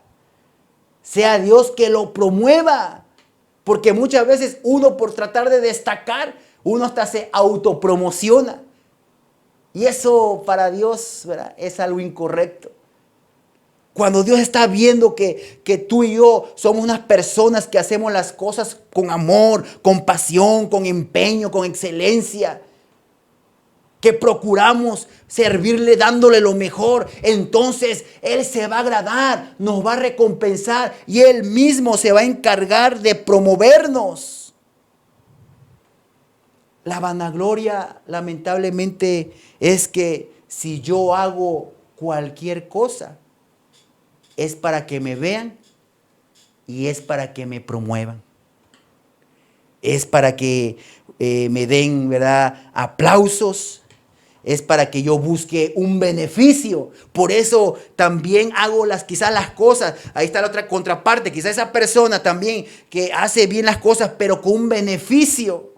sea Dios que lo promueva, porque muchas veces uno, por tratar de destacar, uno hasta se autopromociona, y eso para Dios, ¿verdad?, es algo incorrecto. Cuando Dios está viendo que tú y yo somos unas personas que hacemos las cosas con amor, con pasión, con empeño, con excelencia, que procuramos servirle dándole lo mejor, entonces Él se va a agradar, nos va a recompensar y Él mismo se va a encargar de promovernos. La vanagloria, lamentablemente, es que si yo hago cualquier cosa, es para que me vean y es para que me promuevan. Es para que me den, ¿verdad?, aplausos. Es para que yo busque un beneficio. Por eso también hago quizás las cosas. Ahí está la otra contraparte. Quizás esa persona también que hace bien las cosas, pero con un beneficio.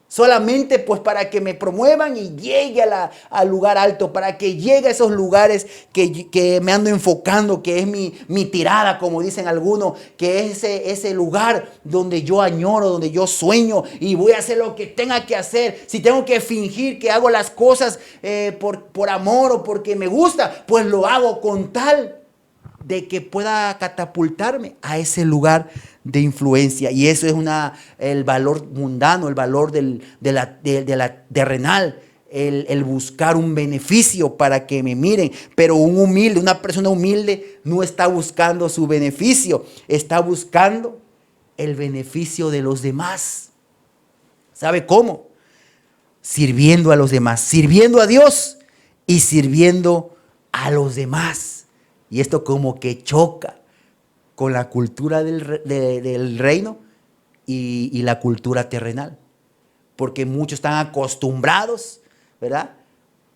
Solamente pues para que me promuevan y llegue al lugar alto, para que llegue a esos lugares que me ando enfocando, que es mi tirada, como dicen algunos, que es ese lugar donde yo añoro, donde yo sueño y voy a hacer lo que tenga que hacer. Si tengo que fingir que hago las cosas por amor o porque me gusta, pues lo hago con tal de que pueda catapultarme a ese lugar de influencia. Y eso es el valor mundano, el valor de la terrenal, el buscar un beneficio para que me miren. Pero una persona humilde no está buscando su beneficio, está buscando el beneficio de los demás. ¿Sabe cómo? Sirviendo a los demás, sirviendo a Dios y sirviendo a los demás. Y esto como que choca con la cultura del reino y la cultura terrenal. Porque muchos están acostumbrados, ¿verdad?,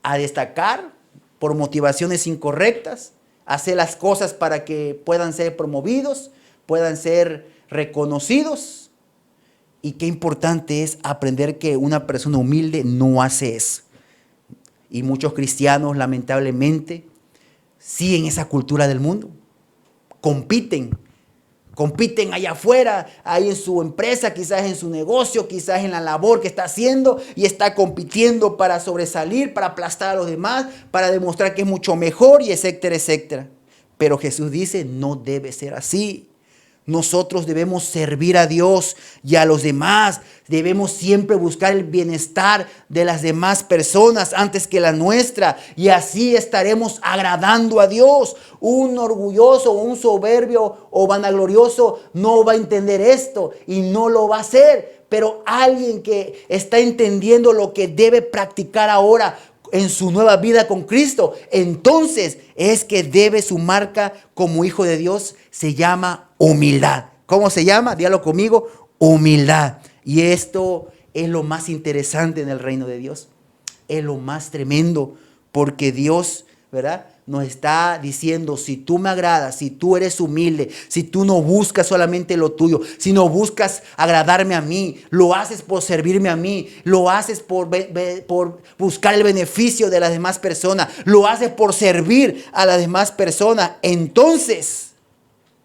a destacar por motivaciones incorrectas, a hacer las cosas para que puedan ser promovidos, puedan ser reconocidos. Y qué importante es aprender que una persona humilde no hace eso. Y muchos cristianos, lamentablemente, siguen esa cultura del mundo. Compiten allá afuera, ahí en su empresa, quizás en su negocio, quizás en la labor que está haciendo y está compitiendo para sobresalir, para aplastar a los demás, para demostrar que es mucho mejor y etcétera, etcétera. Pero Jesús dice, no debe ser así. Nosotros debemos servir a Dios y a los demás. Debemos siempre buscar el bienestar de las demás personas antes que la nuestra. Y así estaremos agradando a Dios. Un orgulloso, un soberbio o vanaglorioso no va a entender esto y no lo va a hacer. Pero alguien que está entendiendo lo que debe practicar ahora en su nueva vida con Cristo, entonces es que debe su marca como hijo de Dios, se llama humildad. ¿Cómo se llama? Dígalo conmigo, humildad. Y esto es lo más interesante en el reino de Dios. Es lo más tremendo porque Dios, ¿verdad?, nos está diciendo, si tú me agradas, si tú eres humilde, si tú no buscas solamente lo tuyo, si no buscas agradarme a mí, lo haces por servirme a mí, lo haces por buscar el beneficio de las demás personas, lo haces por servir a las demás personas, entonces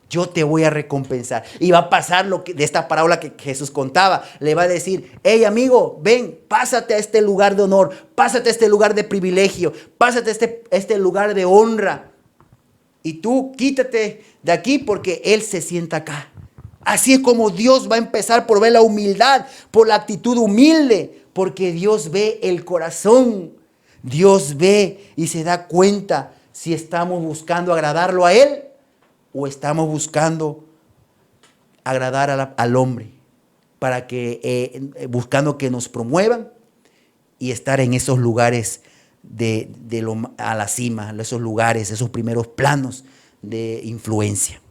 yo te voy a recompensar. Y va a pasar lo que de esta parábola que Jesús contaba. Le va a decir, hey amigo, ven, pásate a este lugar de honor, pásate a este lugar de privilegio, pásate a este lugar de honra. Y tú quítate de aquí porque Él se sienta acá. Así es como Dios va a empezar por ver la humildad, por la actitud humilde, porque Dios ve el corazón. Dios ve y se da cuenta si estamos buscando agradarlo a Él o estamos buscando agradar al hombre, para que buscando que nos promuevan y estar en esos lugares a la cima, esos lugares, esos primeros planos de influencia.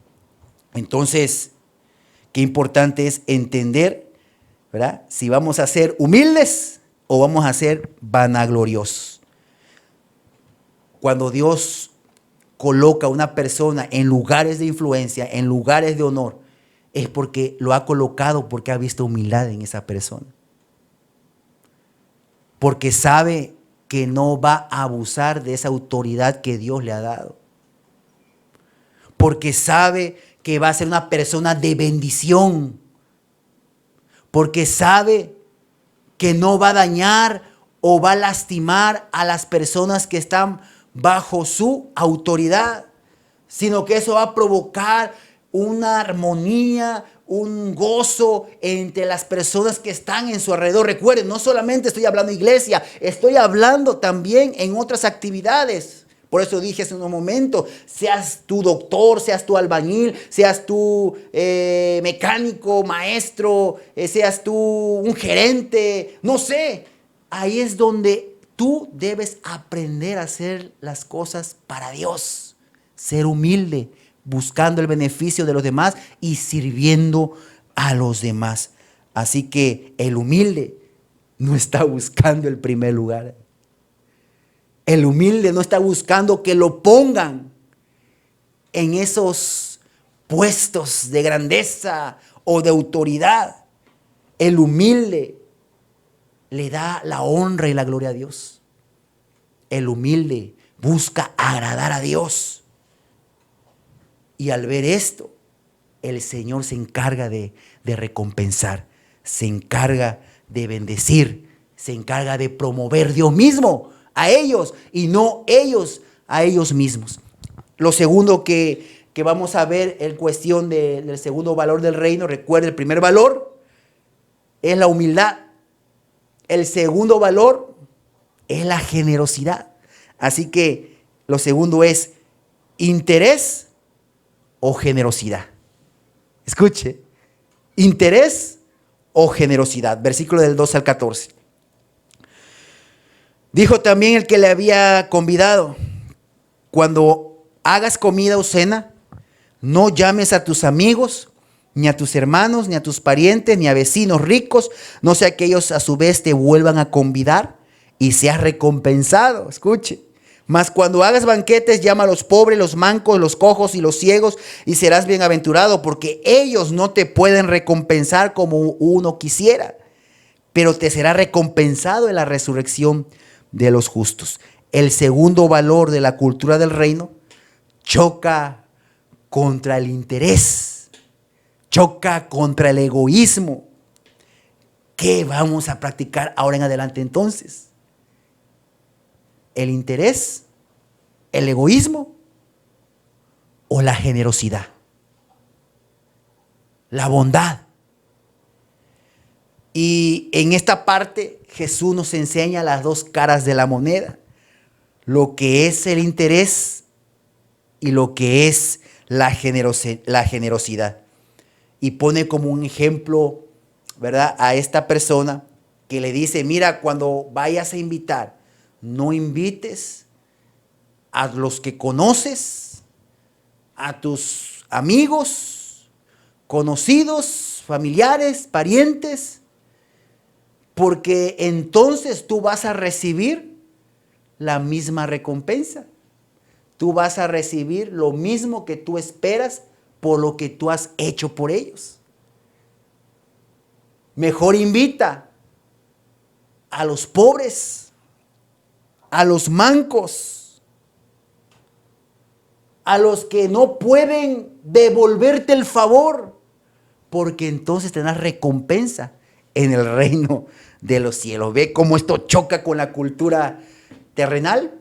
Entonces, qué importante es entender, ¿verdad?, si vamos a ser humildes o vamos a ser vanagloriosos. Cuando Dios coloca a una persona en lugares de influencia, en lugares de honor, es porque lo ha colocado, porque ha visto humildad en esa persona. Porque sabe que no va a abusar de esa autoridad que Dios le ha dado. Porque sabe que va a ser una persona de bendición. Porque sabe que no va a dañar o va a lastimar a las personas que están bajo su autoridad, sino que eso va a provocar una armonía, un gozo entre las personas que están en su alrededor. Recuerden, no solamente estoy hablando de iglesia, estoy hablando también en otras actividades. Por eso dije hace un momento, seas tú doctor, seas tú albañil, seas tú mecánico, maestro, seas tú un gerente, no sé. Ahí es donde tú debes aprender a hacer las cosas para Dios. Ser humilde, buscando el beneficio de los demás y sirviendo a los demás. Así que el humilde no está buscando el primer lugar. El humilde no está buscando que lo pongan en esos puestos de grandeza o de autoridad. El humilde le da la honra y la gloria a Dios. El humilde busca agradar a Dios. Y al ver esto, el Señor se encarga de recompensar, se encarga de bendecir, se encarga de promover Dios mismo a ellos y no ellos a ellos mismos. Lo segundo que vamos a ver en cuestión del segundo valor del reino, recuerda, el primer valor es la humildad. El segundo valor es la generosidad. Así que lo segundo es interés o generosidad. Escuche, interés o generosidad. Versículo del 2 al 14. Dijo también el que le había convidado: cuando hagas comida o cena, no llames a tus amigos, ni a tus hermanos, ni a tus parientes, ni a vecinos ricos, no sea que ellos a su vez te vuelvan a convidar y seas recompensado. Escuche. Mas cuando hagas banquetes, llama a los pobres, los mancos, los cojos y los ciegos, y serás bienaventurado, porque ellos no te pueden recompensar como uno quisiera, pero te será recompensado en la resurrección de los justos. El segundo valor de la cultura del reino choca contra el interés, choca contra el egoísmo. ¿Qué vamos a practicar ahora en adelante entonces? ¿El interés, el egoísmo o la generosidad? La bondad. Y en esta parte Jesús nos enseña las dos caras de la moneda, lo que es el interés y lo que es la generosidad. Y pone como un ejemplo, ¿verdad?, a esta persona que le dice: mira, cuando vayas a invitar, no invites a los que conoces, a tus amigos, conocidos, familiares, parientes, porque entonces tú vas a recibir la misma recompensa. Tú vas a recibir lo mismo que tú esperas por lo que tú has hecho por ellos. Mejor invita a los pobres, a los mancos, a los que no pueden devolverte el favor, porque entonces tendrás recompensa en el reino de los cielos. ¿Ve cómo esto choca con la cultura terrenal?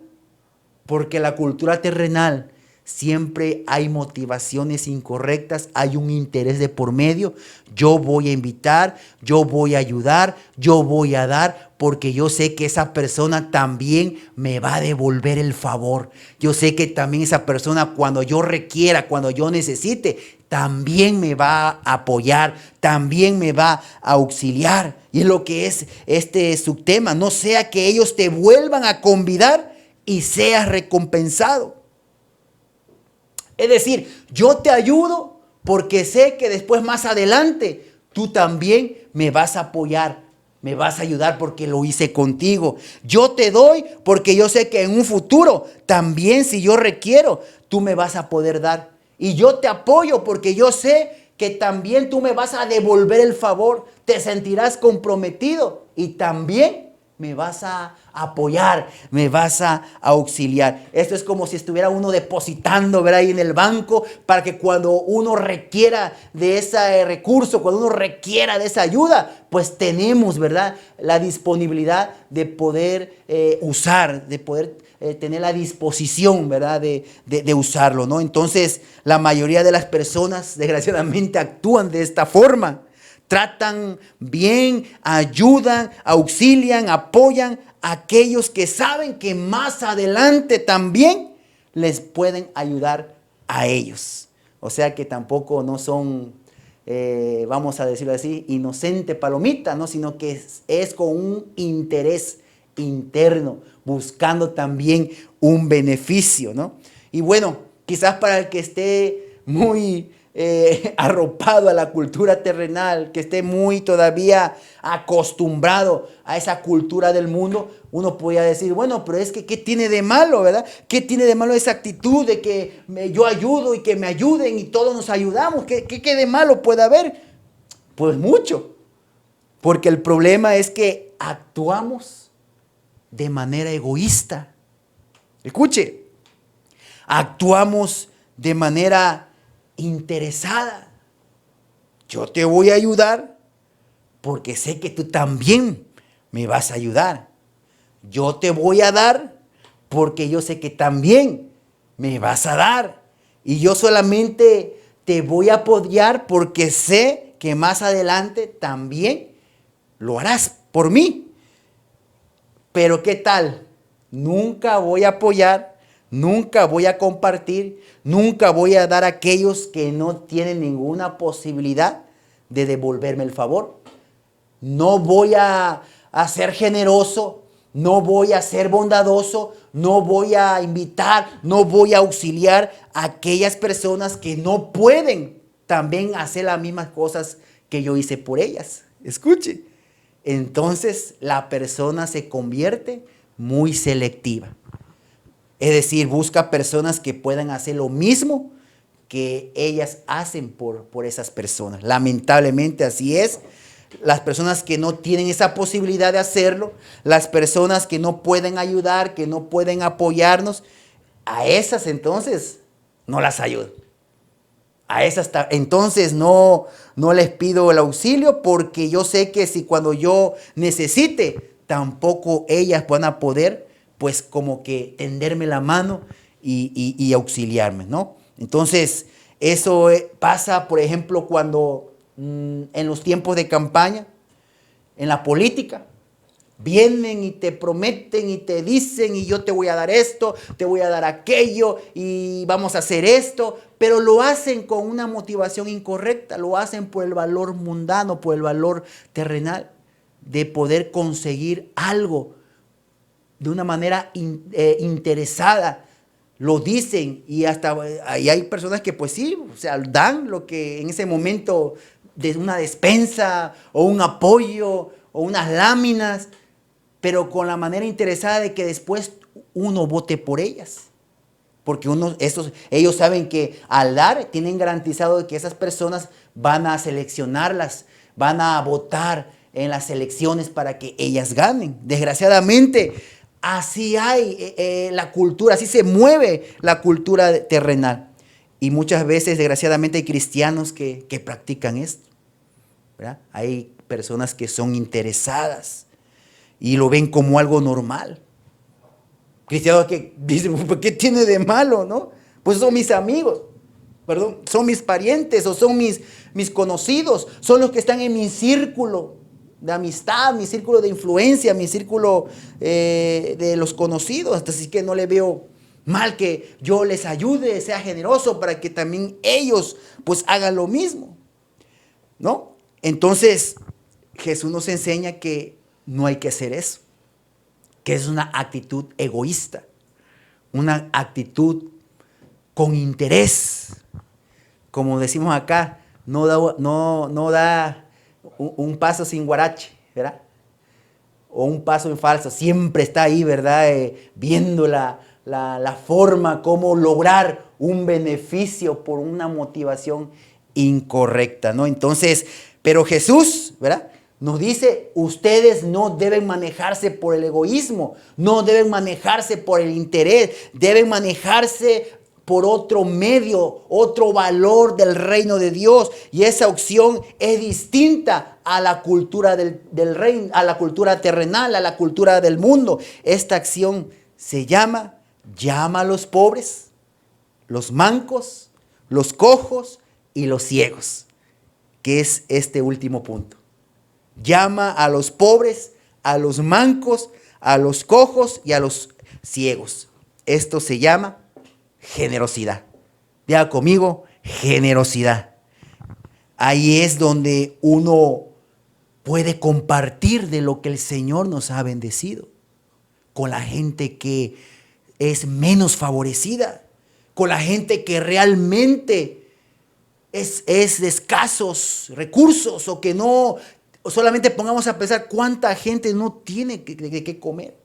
Porque la cultura terrenal siempre hay motivaciones incorrectas, hay un interés de por medio. Yo voy a invitar, yo voy a ayudar, yo voy a dar, porque yo sé que esa persona también me va a devolver el favor. Yo sé que también esa persona, cuando yo requiera, cuando yo necesite, también me va a apoyar, también me va a auxiliar. Y es lo que es este subtema: no sea que ellos te vuelvan a convidar y seas recompensado. Es decir, yo te ayudo porque sé que después, más adelante, tú también me vas a apoyar, me vas a ayudar porque lo hice contigo. Yo te doy porque yo sé que en un futuro también, si yo requiero, tú me vas a poder dar. Y yo te apoyo porque yo sé que también tú me vas a devolver el favor. Te sentirás comprometido y también me vas a apoyar, me vas a auxiliar. Esto es como si estuviera uno depositando, ¿verdad?, ahí en el banco, para que cuando uno requiera de ese recurso, cuando uno requiera de esa ayuda, pues tenemos, ¿verdad?, la disponibilidad de poder usar, de poder tener la disposición, ¿verdad?, de usarlo, ¿no? Entonces, la mayoría de las personas, desgraciadamente, actúan de esta forma. Tratan bien, ayudan, auxilian, apoyan a aquellos que saben que más adelante también les pueden ayudar a ellos. O sea que tampoco no son, vamos a decirlo así, inocente palomita, ¿no? Sino que es con un interés interno, buscando también un beneficio, ¿no? Y bueno, quizás para el que esté muy arropado a la cultura terrenal, que esté muy todavía acostumbrado a esa cultura del mundo, uno podría decir, bueno, pero es que ¿qué tiene de malo, verdad? ¿Qué tiene de malo esa actitud de que yo ayudo y que me ayuden y todos nos ayudamos? ¿Qué de malo puede haber? Pues mucho, porque el problema es que actuamos de manera egoísta. Escuche, actuamos de manera interesada. Yo te voy a ayudar porque sé que tú también me vas a ayudar. Yo te voy a dar porque yo sé que también me vas a dar. Y yo solamente te voy a apoyar porque sé que más adelante también lo harás por mí. Pero ¿qué tal? Nunca voy a apoyar, nunca voy a compartir, nunca voy a dar a aquellos que no tienen ninguna posibilidad de devolverme el favor. No voy a ser generoso, no voy a ser bondadoso, no voy a invitar, no voy a auxiliar a aquellas personas que no pueden también hacer las mismas cosas que yo hice por ellas. Escuche. Entonces la persona se convierte muy selectiva. Es decir, busca personas que puedan hacer lo mismo que ellas hacen por esas personas. Lamentablemente así es. Las personas que no tienen esa posibilidad de hacerlo, las personas que no pueden ayudar, que no pueden apoyarnos, a esas entonces no las ayudo. A esas entonces no les pido el auxilio, porque yo sé que si cuando yo necesite, tampoco ellas van a poder, pues como que tenderme la mano y auxiliarme, ¿no? Entonces, eso pasa, por ejemplo, cuando en los tiempos de campaña, en la política, vienen y te prometen y te dicen, y yo te voy a dar esto, te voy a dar aquello, y vamos a hacer esto, pero lo hacen con una motivación incorrecta, lo hacen por el valor mundano, por el valor terrenal, de poder conseguir algo de una manera interesada. Lo dicen, y hasta ahí hay personas que pues sí, o sea, dan lo que en ese momento, de una despensa o un apoyo o unas láminas, pero con la manera interesada de que después uno vote por ellas. Porque ellos saben que al dar tienen garantizado que esas personas van a seleccionarlas, van a votar en las elecciones para que ellas ganen. Desgraciadamente, así hay la cultura, así se mueve la cultura terrenal. Y muchas veces, desgraciadamente, hay cristianos que practican esto, ¿verdad? Hay personas que son interesadas y lo ven como algo normal. Cristianos que dicen, ¿qué tiene de malo, no? Pues son mis amigos, perdón, son mis parientes o son mis conocidos, son los que están en mi círculo de amistad, mi círculo de influencia, mi círculo de los conocidos. Así que no le veo mal que yo les ayude, sea generoso para que también ellos pues hagan lo mismo, ¿no? Entonces Jesús nos enseña que no hay que hacer eso, que es una actitud egoísta, una actitud con interés. Como decimos acá, no da un paso sin guarache, ¿verdad? O un paso en falso, siempre está ahí, ¿verdad? Viendo la forma, cómo lograr un beneficio por una motivación incorrecta, ¿no? Entonces, pero Jesús, ¿verdad?, nos dice, ustedes no deben manejarse por el egoísmo, no deben manejarse por el interés, deben manejarse por otro medio, otro valor del reino de Dios. Y esa opción es distinta a la cultura del reino, a la cultura terrenal, a la cultura del mundo. Esta acción se llama a los pobres, los mancos, los cojos y los ciegos, que es este último punto. Llama a los pobres, a los mancos, a los cojos y a los ciegos. Esto se llama generosidad. Diga conmigo, generosidad. Ahí es donde uno puede compartir de lo que el Señor nos ha bendecido con la gente que es menos favorecida, con la gente que realmente es de escasos recursos, o que no, solamente pongamos a pensar cuánta gente no tiene de qué comer.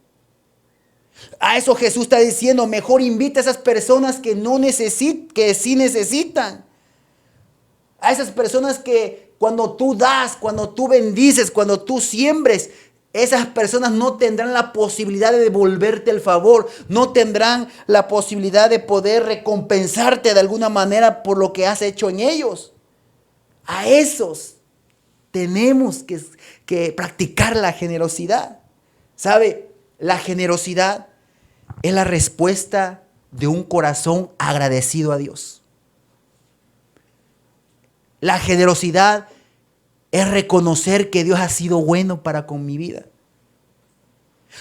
A eso Jesús está diciendo, mejor invita a esas personas que que sí necesitan. A esas personas que cuando tú das, cuando tú bendices, cuando tú siembres, esas personas no tendrán la posibilidad de devolverte el favor, no tendrán la posibilidad de poder recompensarte de alguna manera por lo que has hecho en ellos. A esos tenemos que practicar la generosidad. ¿Sabe? La generosidad es la respuesta de un corazón agradecido a Dios. La generosidad es reconocer que Dios ha sido bueno para con mi vida.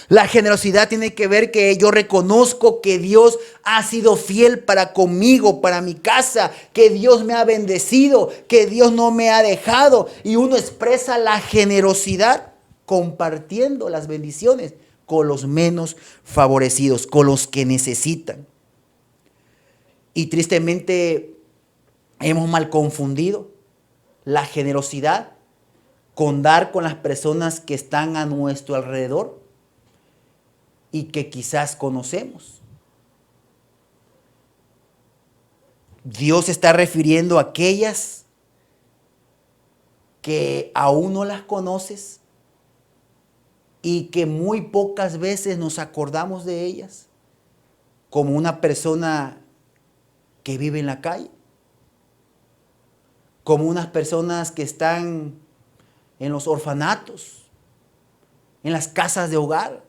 La generosidad tiene que ver que yo reconozco que Dios ha sido fiel para conmigo, para mi casa, que Dios me ha bendecido, que Dios no me ha dejado. Y uno expresa la generosidad compartiendo las bendiciones con los menos favorecidos, con los que necesitan. Y tristemente hemos mal confundido la generosidad con dar con las personas que están a nuestro alrededor y que quizás conocemos. Dios se está refiriendo a aquellas que aún no las conoces y que muy pocas veces nos acordamos de ellas, como una persona que vive en la calle, como unas personas que están en los orfanatos, en las casas de hogar.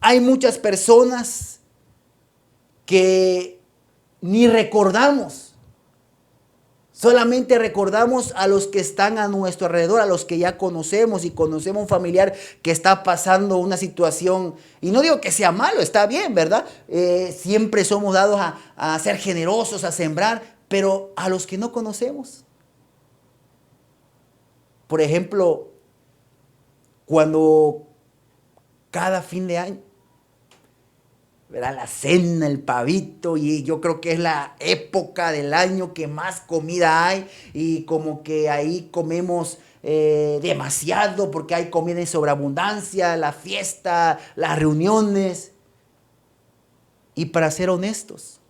Hay muchas personas que ni recordamos. Solamente recordamos a los que están a nuestro alrededor, a los que ya conocemos, y conocemos un familiar que está pasando una situación. Y no digo que sea malo, está bien, ¿verdad? Siempre somos dados a ser generosos, a sembrar, pero a los que no conocemos. Por ejemplo, cuando cada fin de año, ¿verdad?, la cena, el pavito, y yo creo que es la época del año que más comida hay, y como que ahí comemos demasiado porque hay comida en sobreabundancia, la fiesta, las reuniones. Y para ser honestos,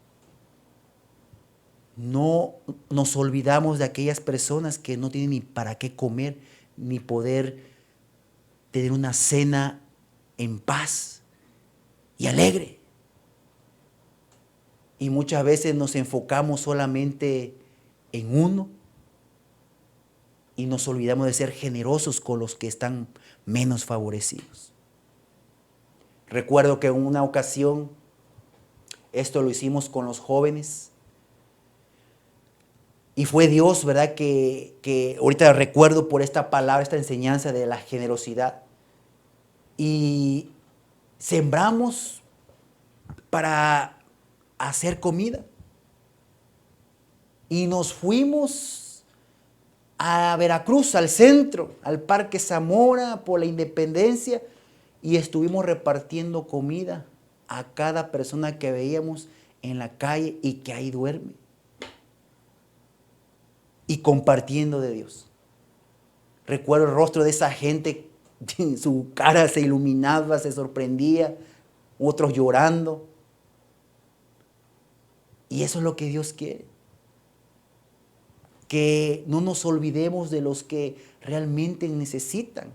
no nos olvidamos de aquellas personas que no tienen ni para qué comer, ni poder tener una cena en paz y alegre. Y muchas veces nos enfocamos solamente en uno y nos olvidamos de ser generosos con los que están menos favorecidos. Recuerdo que en una ocasión Esto lo hicimos con los jóvenes. Y fue Dios, ¿verdad? Que ahorita recuerdo por esta palabra, esta enseñanza de la generosidad. Y sembramos para hacer comida. Y nos fuimos a Veracruz, al centro, al Parque Zamora, por la Independencia, y estuvimos repartiendo comida a cada persona que veíamos en la calle y que ahí duerme. Y compartiendo de Dios. Recuerdo el rostro de esa gente, su cara se iluminaba, se sorprendía, otros llorando. Y eso es lo que Dios quiere. Que no nos olvidemos de los que realmente necesitan.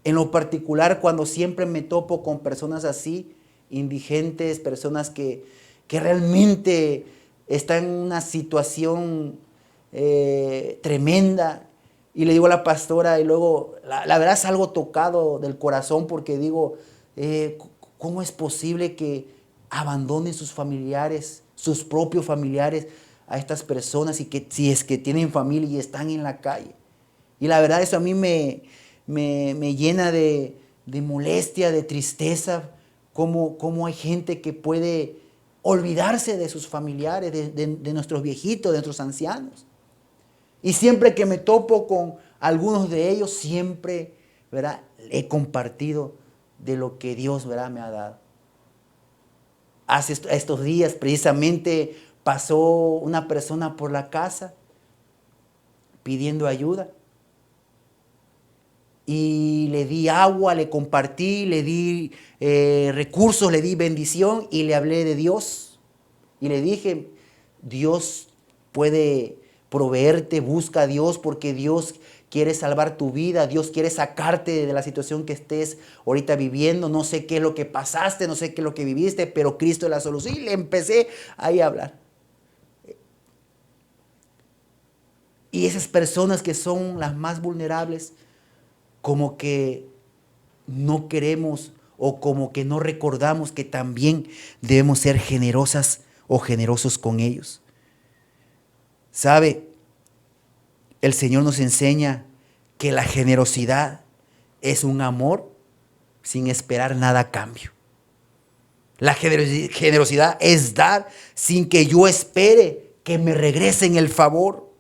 En lo particular, cuando siempre me topo con personas así, indigentes, personas que realmente están en una situación tremenda, y le digo a la pastora, y luego la verdad es algo tocado del corazón, porque digo, ¿cómo es posible que abandonen sus familiares, sus propios familiares, a estas personas, y que si es que tienen familia y están en la calle? Y la verdad eso a mí me llena de molestia, de tristeza, cómo hay gente que puede olvidarse de sus familiares, de nuestros viejitos, de nuestros ancianos. Y siempre que me topo con algunos de ellos, siempre, ¿verdad?, he compartido de lo que Dios, ¿verdad?, me ha dado. Hace estos días precisamente pasó una persona por la casa pidiendo ayuda. Y le di agua, le compartí, le di recursos, le di bendición y le hablé de Dios. Y le dije, Dios puede proveerte, busca a Dios porque Dios quiere salvar tu vida, Dios quiere sacarte de la situación que estés ahorita viviendo. No sé qué es lo que pasaste, no sé qué es lo que viviste, pero Cristo es la solución. Y le empecé ahí a hablar. Y esas personas que son las más vulnerables, como que no queremos o como que no recordamos que también debemos ser generosas o generosos con ellos. ¿Sabe? El Señor nos enseña que la generosidad es un amor sin esperar nada a cambio. La generosidad es dar sin que yo espere que me regresen el favor.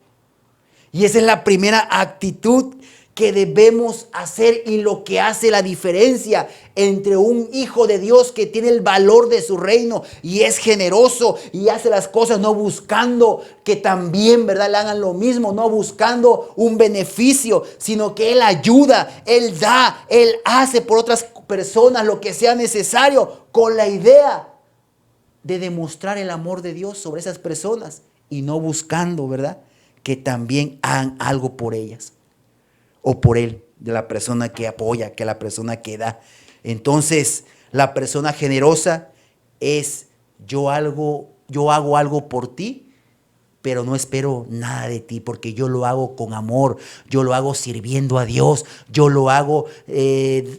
Y esa es la primera actitud que debemos hacer y lo que hace la diferencia entre un hijo de Dios que tiene el valor de su reino y es generoso y hace las cosas no buscando que también, ¿verdad?, le hagan lo mismo, no buscando un beneficio, sino que él ayuda, él da, él hace por otras personas lo que sea necesario con la idea de demostrar el amor de Dios sobre esas personas y no buscando, ¿verdad?, que también hagan algo por ellas. O por él, de la persona que apoya, que la persona que da. Entonces, la persona generosa es yo hago algo por ti, pero no espero nada de ti, porque yo lo hago con amor, yo lo hago sirviendo a Dios, yo lo hago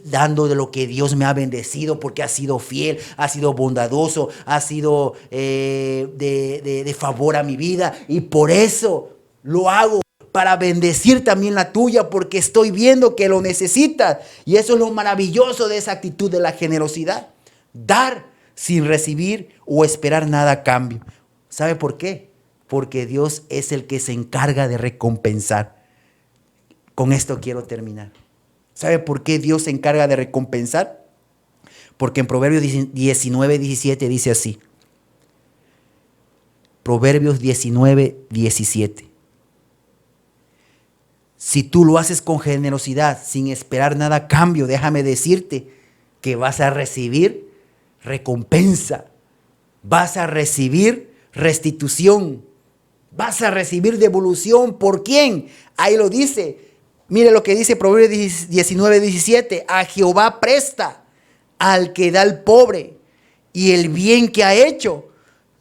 dando de lo que Dios me ha bendecido, porque ha sido fiel, ha sido bondadoso, ha sido de favor a mi vida, y por eso lo hago, para bendecir también la tuya, porque estoy viendo que lo necesitas. Y eso es lo maravilloso de esa actitud de la generosidad. Dar sin recibir o esperar nada a cambio. ¿Sabe por qué? Porque Dios es el que se encarga de recompensar. Con esto quiero terminar. ¿Sabe por qué Dios se encarga de recompensar? Porque en Proverbios 19:17 dice así. Proverbios 19:17. Si tú lo haces con generosidad, sin esperar nada a cambio, déjame decirte que vas a recibir recompensa, vas a recibir restitución, vas a recibir devolución. ¿Por quién? Ahí lo dice. Mire lo que dice Proverbios 19:17. A Jehová presta al que da al pobre, y el bien que ha hecho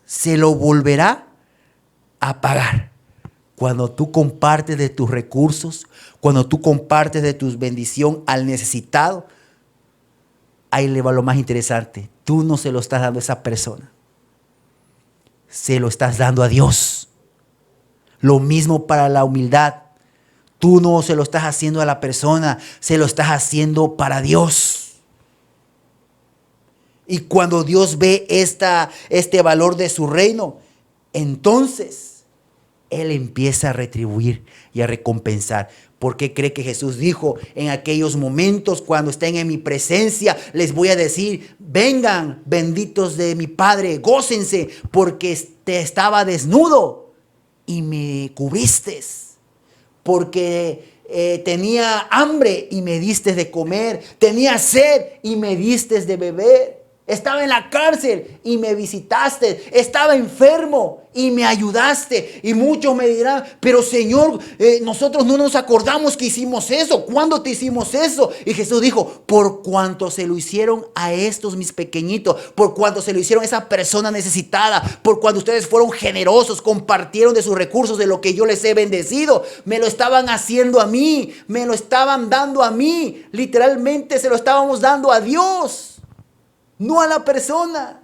se lo volverá a pagar. Cuando tú compartes de tus recursos, cuando tú compartes de tu bendición al necesitado, ahí le va lo más interesante. Tú no se lo estás dando a esa persona. Se lo estás dando a Dios. Lo mismo para la humildad. Tú no se lo estás haciendo a la persona, se lo estás haciendo para Dios. Y cuando Dios ve este valor de su reino, entonces Él empieza a retribuir y a recompensar. ¿Por qué cree que Jesús dijo en aquellos momentos cuando estén en mi presencia? Les voy a decir, vengan benditos de mi Padre, gócense porque estaba desnudo y me cubriste. Porque tenía hambre y me diste de comer. Tenía sed y me diste de beber. Estaba en la cárcel y me visitaste. Estaba enfermo y me ayudaste. Y muchos me dirán, pero Señor, nosotros no nos acordamos que hicimos eso. ¿Cuándo te hicimos eso? Y Jesús dijo, por cuanto se lo hicieron a estos mis pequeñitos, por cuanto se lo hicieron a esa persona necesitada, por cuando ustedes fueron generosos, compartieron de sus recursos, de lo que yo les he bendecido, me lo estaban haciendo a mí, me lo estaban dando a mí. Literalmente se lo estábamos dando a Dios, no a la persona.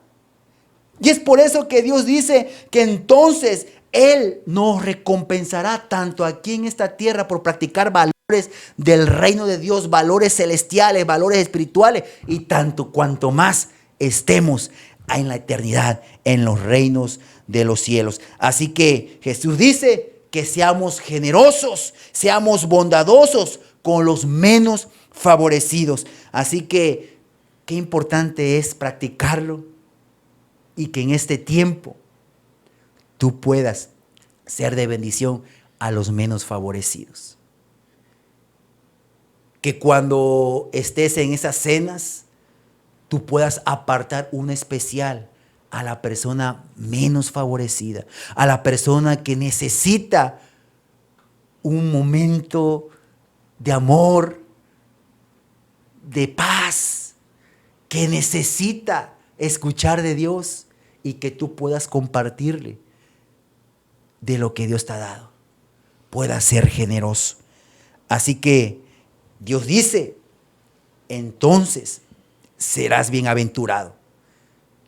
Y es por eso que Dios dice que entonces Él nos recompensará tanto aquí en esta tierra por practicar valores del reino de Dios, valores celestiales, valores espirituales, y tanto cuanto más estemos en la eternidad, en los reinos de los cielos. Así que Jesús dice que seamos generosos, seamos bondadosos con los menos favorecidos. Así que qué importante es practicarlo y que en este tiempo tú puedas ser de bendición a los menos favorecidos. Que cuando estés en esas cenas, tú puedas apartar una especial a la persona menos favorecida, a la persona que necesita un momento de amor, de paz, que necesita escuchar de Dios y que tú puedas compartirle de lo que Dios te ha dado. Puedas ser generoso. Así que Dios dice, entonces serás bienaventurado.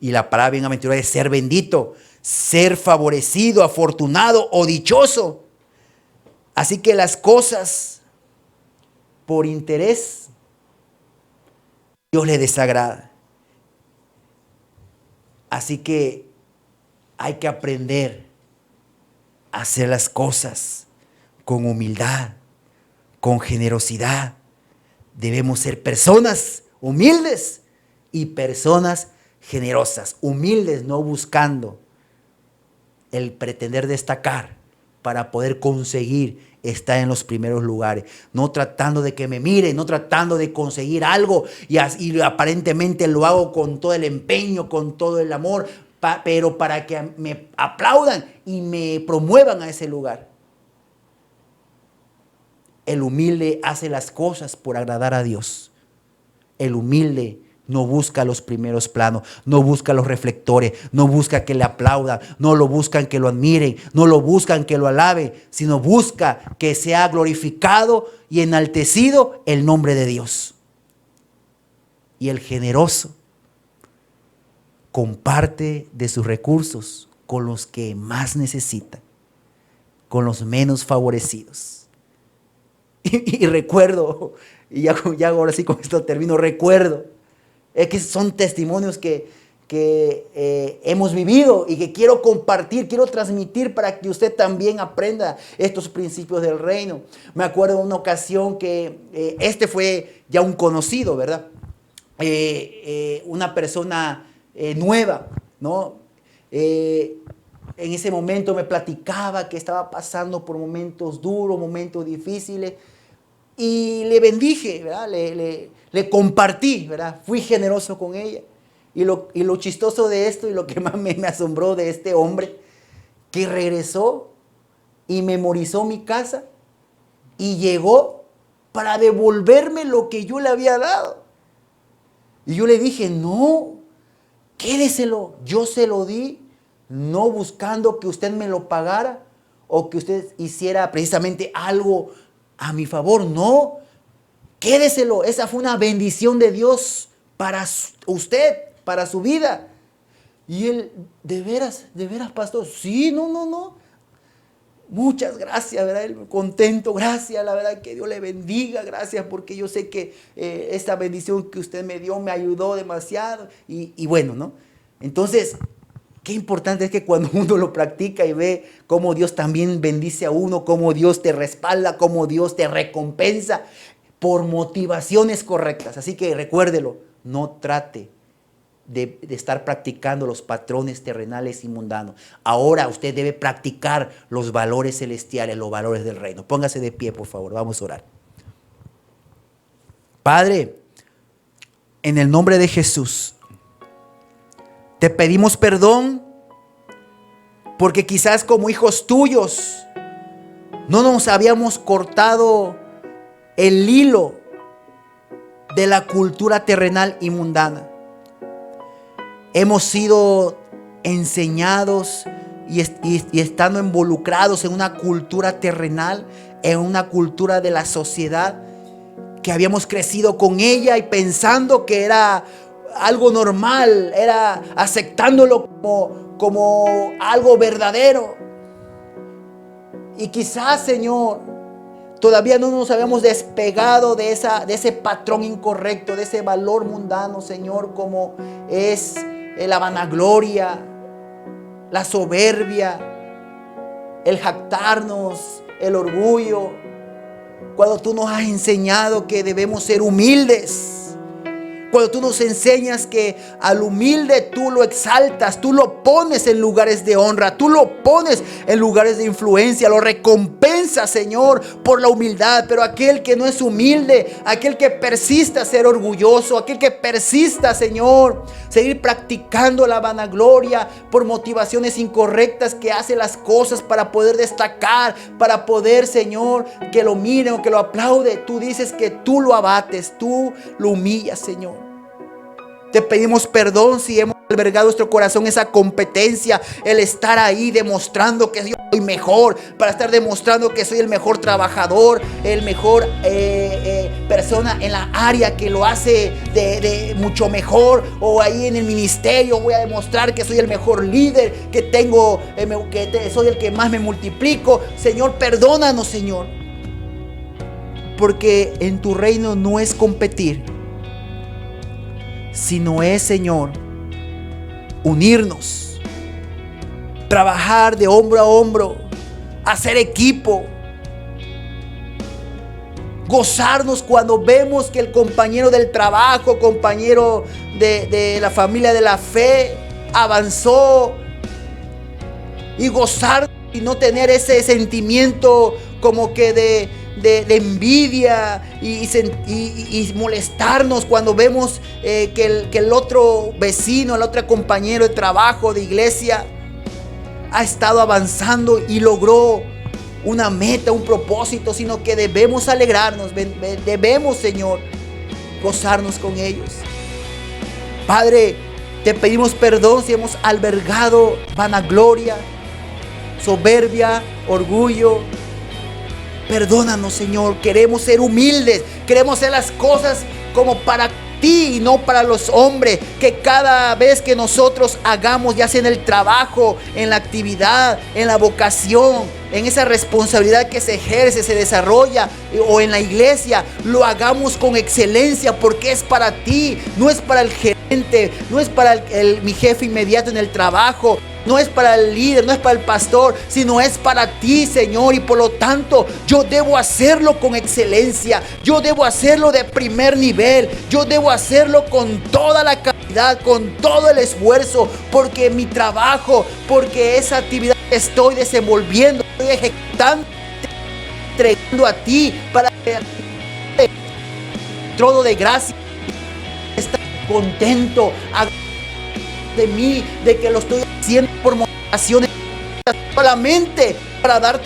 Y la palabra bienaventurado es ser bendito, ser favorecido, afortunado o dichoso. Así que las cosas por interés, Dios le desagrada. Así que hay que aprender a hacer las cosas con humildad, con generosidad. Debemos ser personas humildes y personas generosas. Humildes, no buscando el pretender destacar para poder conseguir estar en los primeros lugares. No tratando de que me miren, no tratando de conseguir algo y aparentemente lo hago con todo el empeño, con todo el amor, pero para que me aplaudan y me promuevan a ese lugar. El humilde hace las cosas por agradar a Dios. El humilde no busca los primeros planos, no busca los reflectores, no busca que le aplaudan, no lo buscan que lo admiren, no lo buscan que lo alaben, sino busca que sea glorificado y enaltecido el nombre de Dios. Y el generoso comparte de sus recursos con los que más necesitan, con los menos favorecidos. Y recuerdo, y ya ahora sí con esto termino, recuerdo, es que son testimonios que hemos vivido y que quiero compartir, quiero transmitir para que usted también aprenda estos principios del reino. Me acuerdo de una ocasión que este fue ya un conocido, ¿verdad? Una persona nueva, ¿no? En ese momento me platicaba que estaba pasando por momentos duros, momentos difíciles, y le bendije, ¿verdad? Le compartí, ¿verdad? Fui generoso con ella. Y lo chistoso de esto y lo que más me asombró de este hombre, que regresó y memorizó mi casa y llegó para devolverme lo que yo le había dado. Y yo le dije, no, quédeselo, yo se lo di, no buscando que usted me lo pagara o que usted hiciera precisamente algo a mi favor, no, quédeselo, esa fue una bendición de Dios para usted, para su vida. Y él, de veras, pastor, sí, no. Muchas gracias, ¿verdad? Él contento, gracias, la verdad que Dios le bendiga, gracias porque yo sé que esta bendición que usted me dio me ayudó demasiado y bueno, ¿no? Entonces, qué importante es que cuando uno lo practica y ve cómo Dios también bendice a uno, cómo Dios te respalda, cómo Dios te recompensa por motivaciones correctas. Así que recuérdelo, no trate de estar practicando los patrones terrenales y mundanos. Ahora usted debe practicar los valores celestiales, los valores del reino. Póngase de pie, por favor, vamos a orar. Padre, en el nombre de Jesús, te pedimos perdón porque quizás como hijos tuyos no nos habíamos cortado el hilo de la cultura terrenal y mundana. Hemos sido enseñados y estando involucrados en una cultura terrenal, en una cultura de la sociedad, que habíamos crecido con ella y pensando que era algo normal, era aceptándolo como algo verdadero. Y quizás, Señor, todavía no nos habíamos despegado de ese patrón incorrecto, de ese valor mundano, Señor, como es la vanagloria, la soberbia, el jactarnos, el orgullo. Cuando tú nos has enseñado que debemos ser humildes, cuando tú nos enseñas que al humilde tú lo exaltas, tú lo pones en lugares de honra, tú lo pones en lugares de influencia, lo recompensas, Señor, por la humildad. Pero aquel que no es humilde, aquel que persista a ser orgulloso, aquel que persista, Señor, seguir practicando la vanagloria por motivaciones incorrectas, que hace las cosas para poder destacar, para poder, Señor, que lo miren o que lo aplaude. Tú dices que tú lo abates, tú lo humillas, Señor. Te pedimos perdón si hemos albergado en nuestro corazón esa competencia, el estar ahí demostrando que yo soy mejor, para estar demostrando que soy el mejor trabajador, el mejor persona en la área que lo hace de mucho mejor, o ahí en el ministerio voy a demostrar que soy el mejor líder, que tengo, soy el que más me multiplico. Señor, perdónanos, Señor, porque en tu reino no es competir, sino es, Señor, unirnos, trabajar de hombro a hombro, hacer equipo, gozarnos cuando vemos que el compañero del trabajo, compañero de la familia de la fe avanzó, y gozar y no tener ese sentimiento como que de envidia y molestarnos cuando vemos que el otro vecino, el otro compañero de trabajo, de iglesia, ha estado avanzando y logró una meta, un propósito, sino que debemos alegrarnos, debemos, Señor, gozarnos con ellos. Padre, te pedimos perdón si hemos albergado vanagloria, soberbia, orgullo. Perdónanos, Señor. Queremos ser humildes, queremos hacer las cosas como para ti y no para los hombres. Que cada vez que nosotros hagamos, ya sea en el trabajo, en la actividad, en la vocación, en esa responsabilidad que se ejerce, se desarrolla, o en la iglesia, lo hagamos con excelencia, porque es para ti, no es para el gerente, no es para mi jefe inmediato en el trabajo, no es para el líder, no es para el pastor, sino es para ti, Señor. Y por lo tanto, yo debo hacerlo con excelencia, yo debo hacerlo de primer nivel, yo debo hacerlo con toda la calidad, con todo el esfuerzo, porque mi trabajo, porque esa actividad que estoy desenvolviendo, estoy ejecutando, entregando a ti para que trono de gracia, estar contento de mí, de que lo estoy haciendo por motivaciones, solamente para darte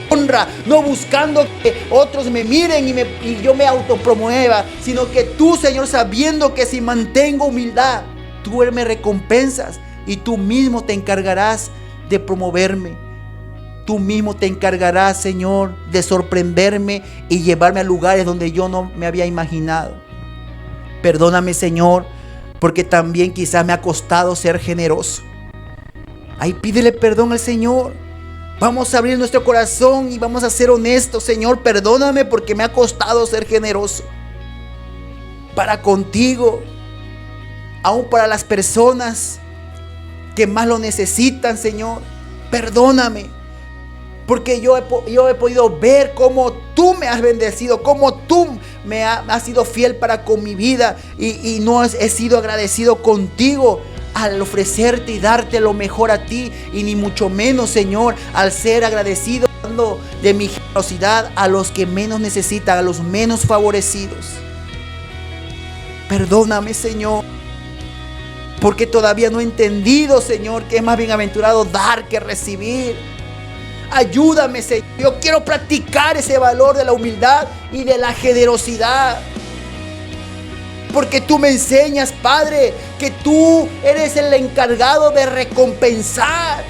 honra, no buscando que otros me miren y yo me autopromueva, sino que tú, Señor, sabiendo que si mantengo humildad, tú me recompensas y tú mismo te encargarás de promoverme. Tú mismo te encargarás, Señor, de sorprenderme y llevarme a lugares donde yo no me había imaginado. Perdóname, Señor, porque también quizás me ha costado ser generoso. Ahí pídele perdón al Señor. Vamos a abrir nuestro corazón y vamos a ser honestos. Señor, perdóname porque me ha costado ser generoso para contigo, aún para las personas que más lo necesitan, Señor. Perdóname, porque yo he podido ver cómo tú me has bendecido, cómo tú me has sido fiel para con mi vida, y no he sido agradecido contigo al ofrecerte y darte lo mejor a ti, y ni mucho menos, Señor, al ser agradecido dando de mi generosidad a los que menos necesitan, a los menos favorecidos. Perdóname, Señor, porque todavía no he entendido, Señor, que es más bienaventurado dar que recibir. Ayúdame, Señor. Yo quiero practicar ese valor de la humildad y de la generosidad, porque tú me enseñas, Padre, que tú eres el encargado de recompensar,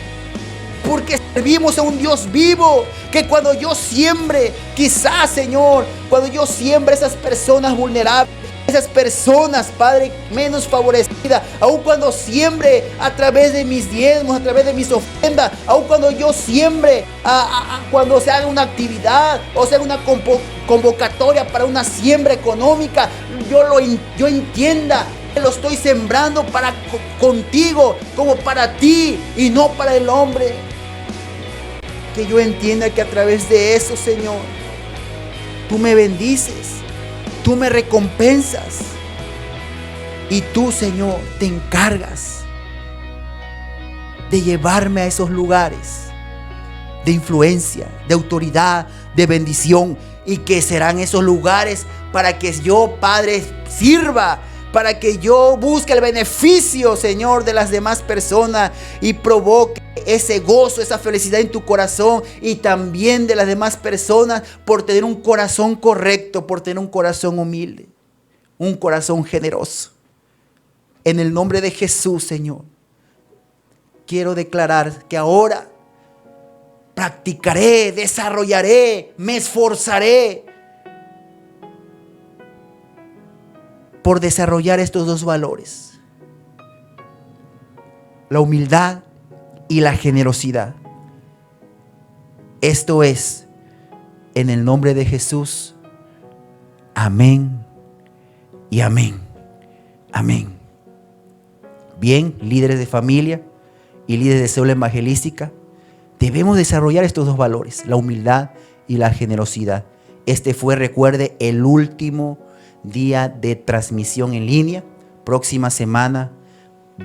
porque servimos a un Dios vivo, que cuando yo siembre, quizás, Señor, cuando yo siembre esas personas vulnerables, esas personas, Padre, menos favorecidas, aun cuando siembre a través de mis diezmos, a través de mis ofrendas, aun cuando yo siembre, cuando se haga una actividad o se haga una convocatoria para una siembra económica, yo entienda que lo estoy sembrando para contigo, como para ti y no para el hombre. Que yo entienda que a través de eso, Señor, tú me bendices, tú me recompensas, y tú, Señor, te encargas de llevarme a esos lugares de influencia, de autoridad, de bendición, y que serán esos lugares para que yo, Padre, sirva, para que yo busque el beneficio, Señor, de las demás personas, y provoque ese gozo, esa felicidad en tu corazón, y también de las demás personas, por tener un corazón correcto, por tener un corazón humilde, un corazón generoso. En el nombre de Jesús, Señor, quiero declarar que ahora practicaré, desarrollaré, me esforzaré por desarrollar estos dos valores: la humildad y la generosidad. Esto es, en el nombre de Jesús. Amén y amén. Amén. Bien, líderes de familia y líderes de célula evangelística, debemos desarrollar estos dos valores, la humildad y la generosidad. Este fue, recuerde, el último día de transmisión en línea. Próxima semana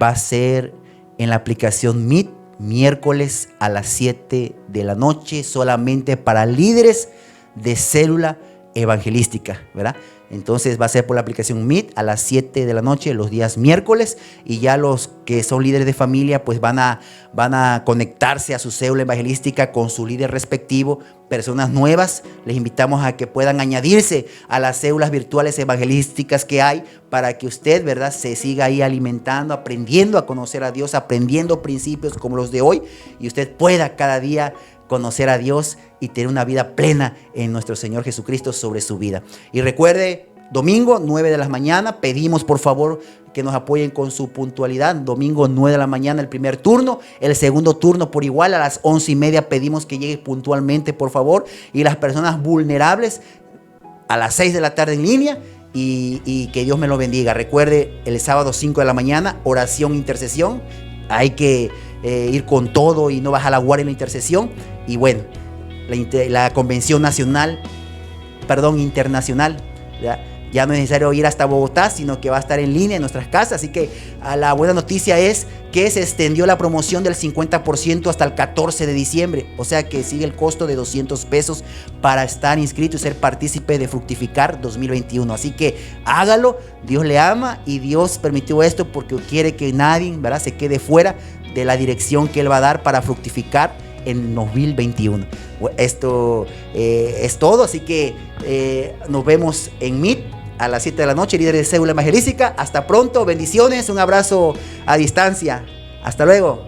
va a ser en la aplicación Meet, miércoles a las 7 de la noche, solamente para líderes de célula evangelística, ¿verdad? Entonces va a ser por la aplicación Meet a las 7 de la noche los días miércoles, y ya los que son líderes de familia pues van a conectarse a su célula evangelística con su líder respectivo. Personas nuevas, les invitamos a que puedan añadirse a las células virtuales evangelísticas que hay, para que usted, ¿verdad?, se siga ahí alimentando, aprendiendo a conocer a Dios, aprendiendo principios como los de hoy, y usted pueda cada día conocer a Dios y tener una vida plena en nuestro Señor Jesucristo sobre su vida. Y recuerde, domingo 9 de la mañana, pedimos por favor que nos apoyen con su puntualidad. Domingo 9 de la mañana el primer turno, el segundo turno por igual a las 11:30 pedimos que llegue puntualmente, por favor. Y las personas vulnerables a las 6 de la tarde en línea, y que Dios me lo bendiga. Recuerde, el sábado 5 de la mañana, oración, intercesión. Hay que ir con todo y no bajar la guardia en la intercesión. Y bueno, la convención internacional, ya no es necesario ir hasta Bogotá, sino que va a estar en línea en nuestras casas. Así que la buena noticia es que se extendió la promoción del 50% hasta el 14 de diciembre. O sea que sigue el costo de $200 para estar inscrito y ser partícipe de Fructificar 2021. Así que hágalo, Dios le ama, y Dios permitió esto porque quiere que nadie, ¿verdad?, se quede fuera de la dirección que Él va a dar para fructificar en 2021. Esto es todo, así que nos vemos en Meet a las 7 de la noche, líderes de célula evangelística. Hasta pronto, bendiciones, un abrazo a distancia. Hasta luego.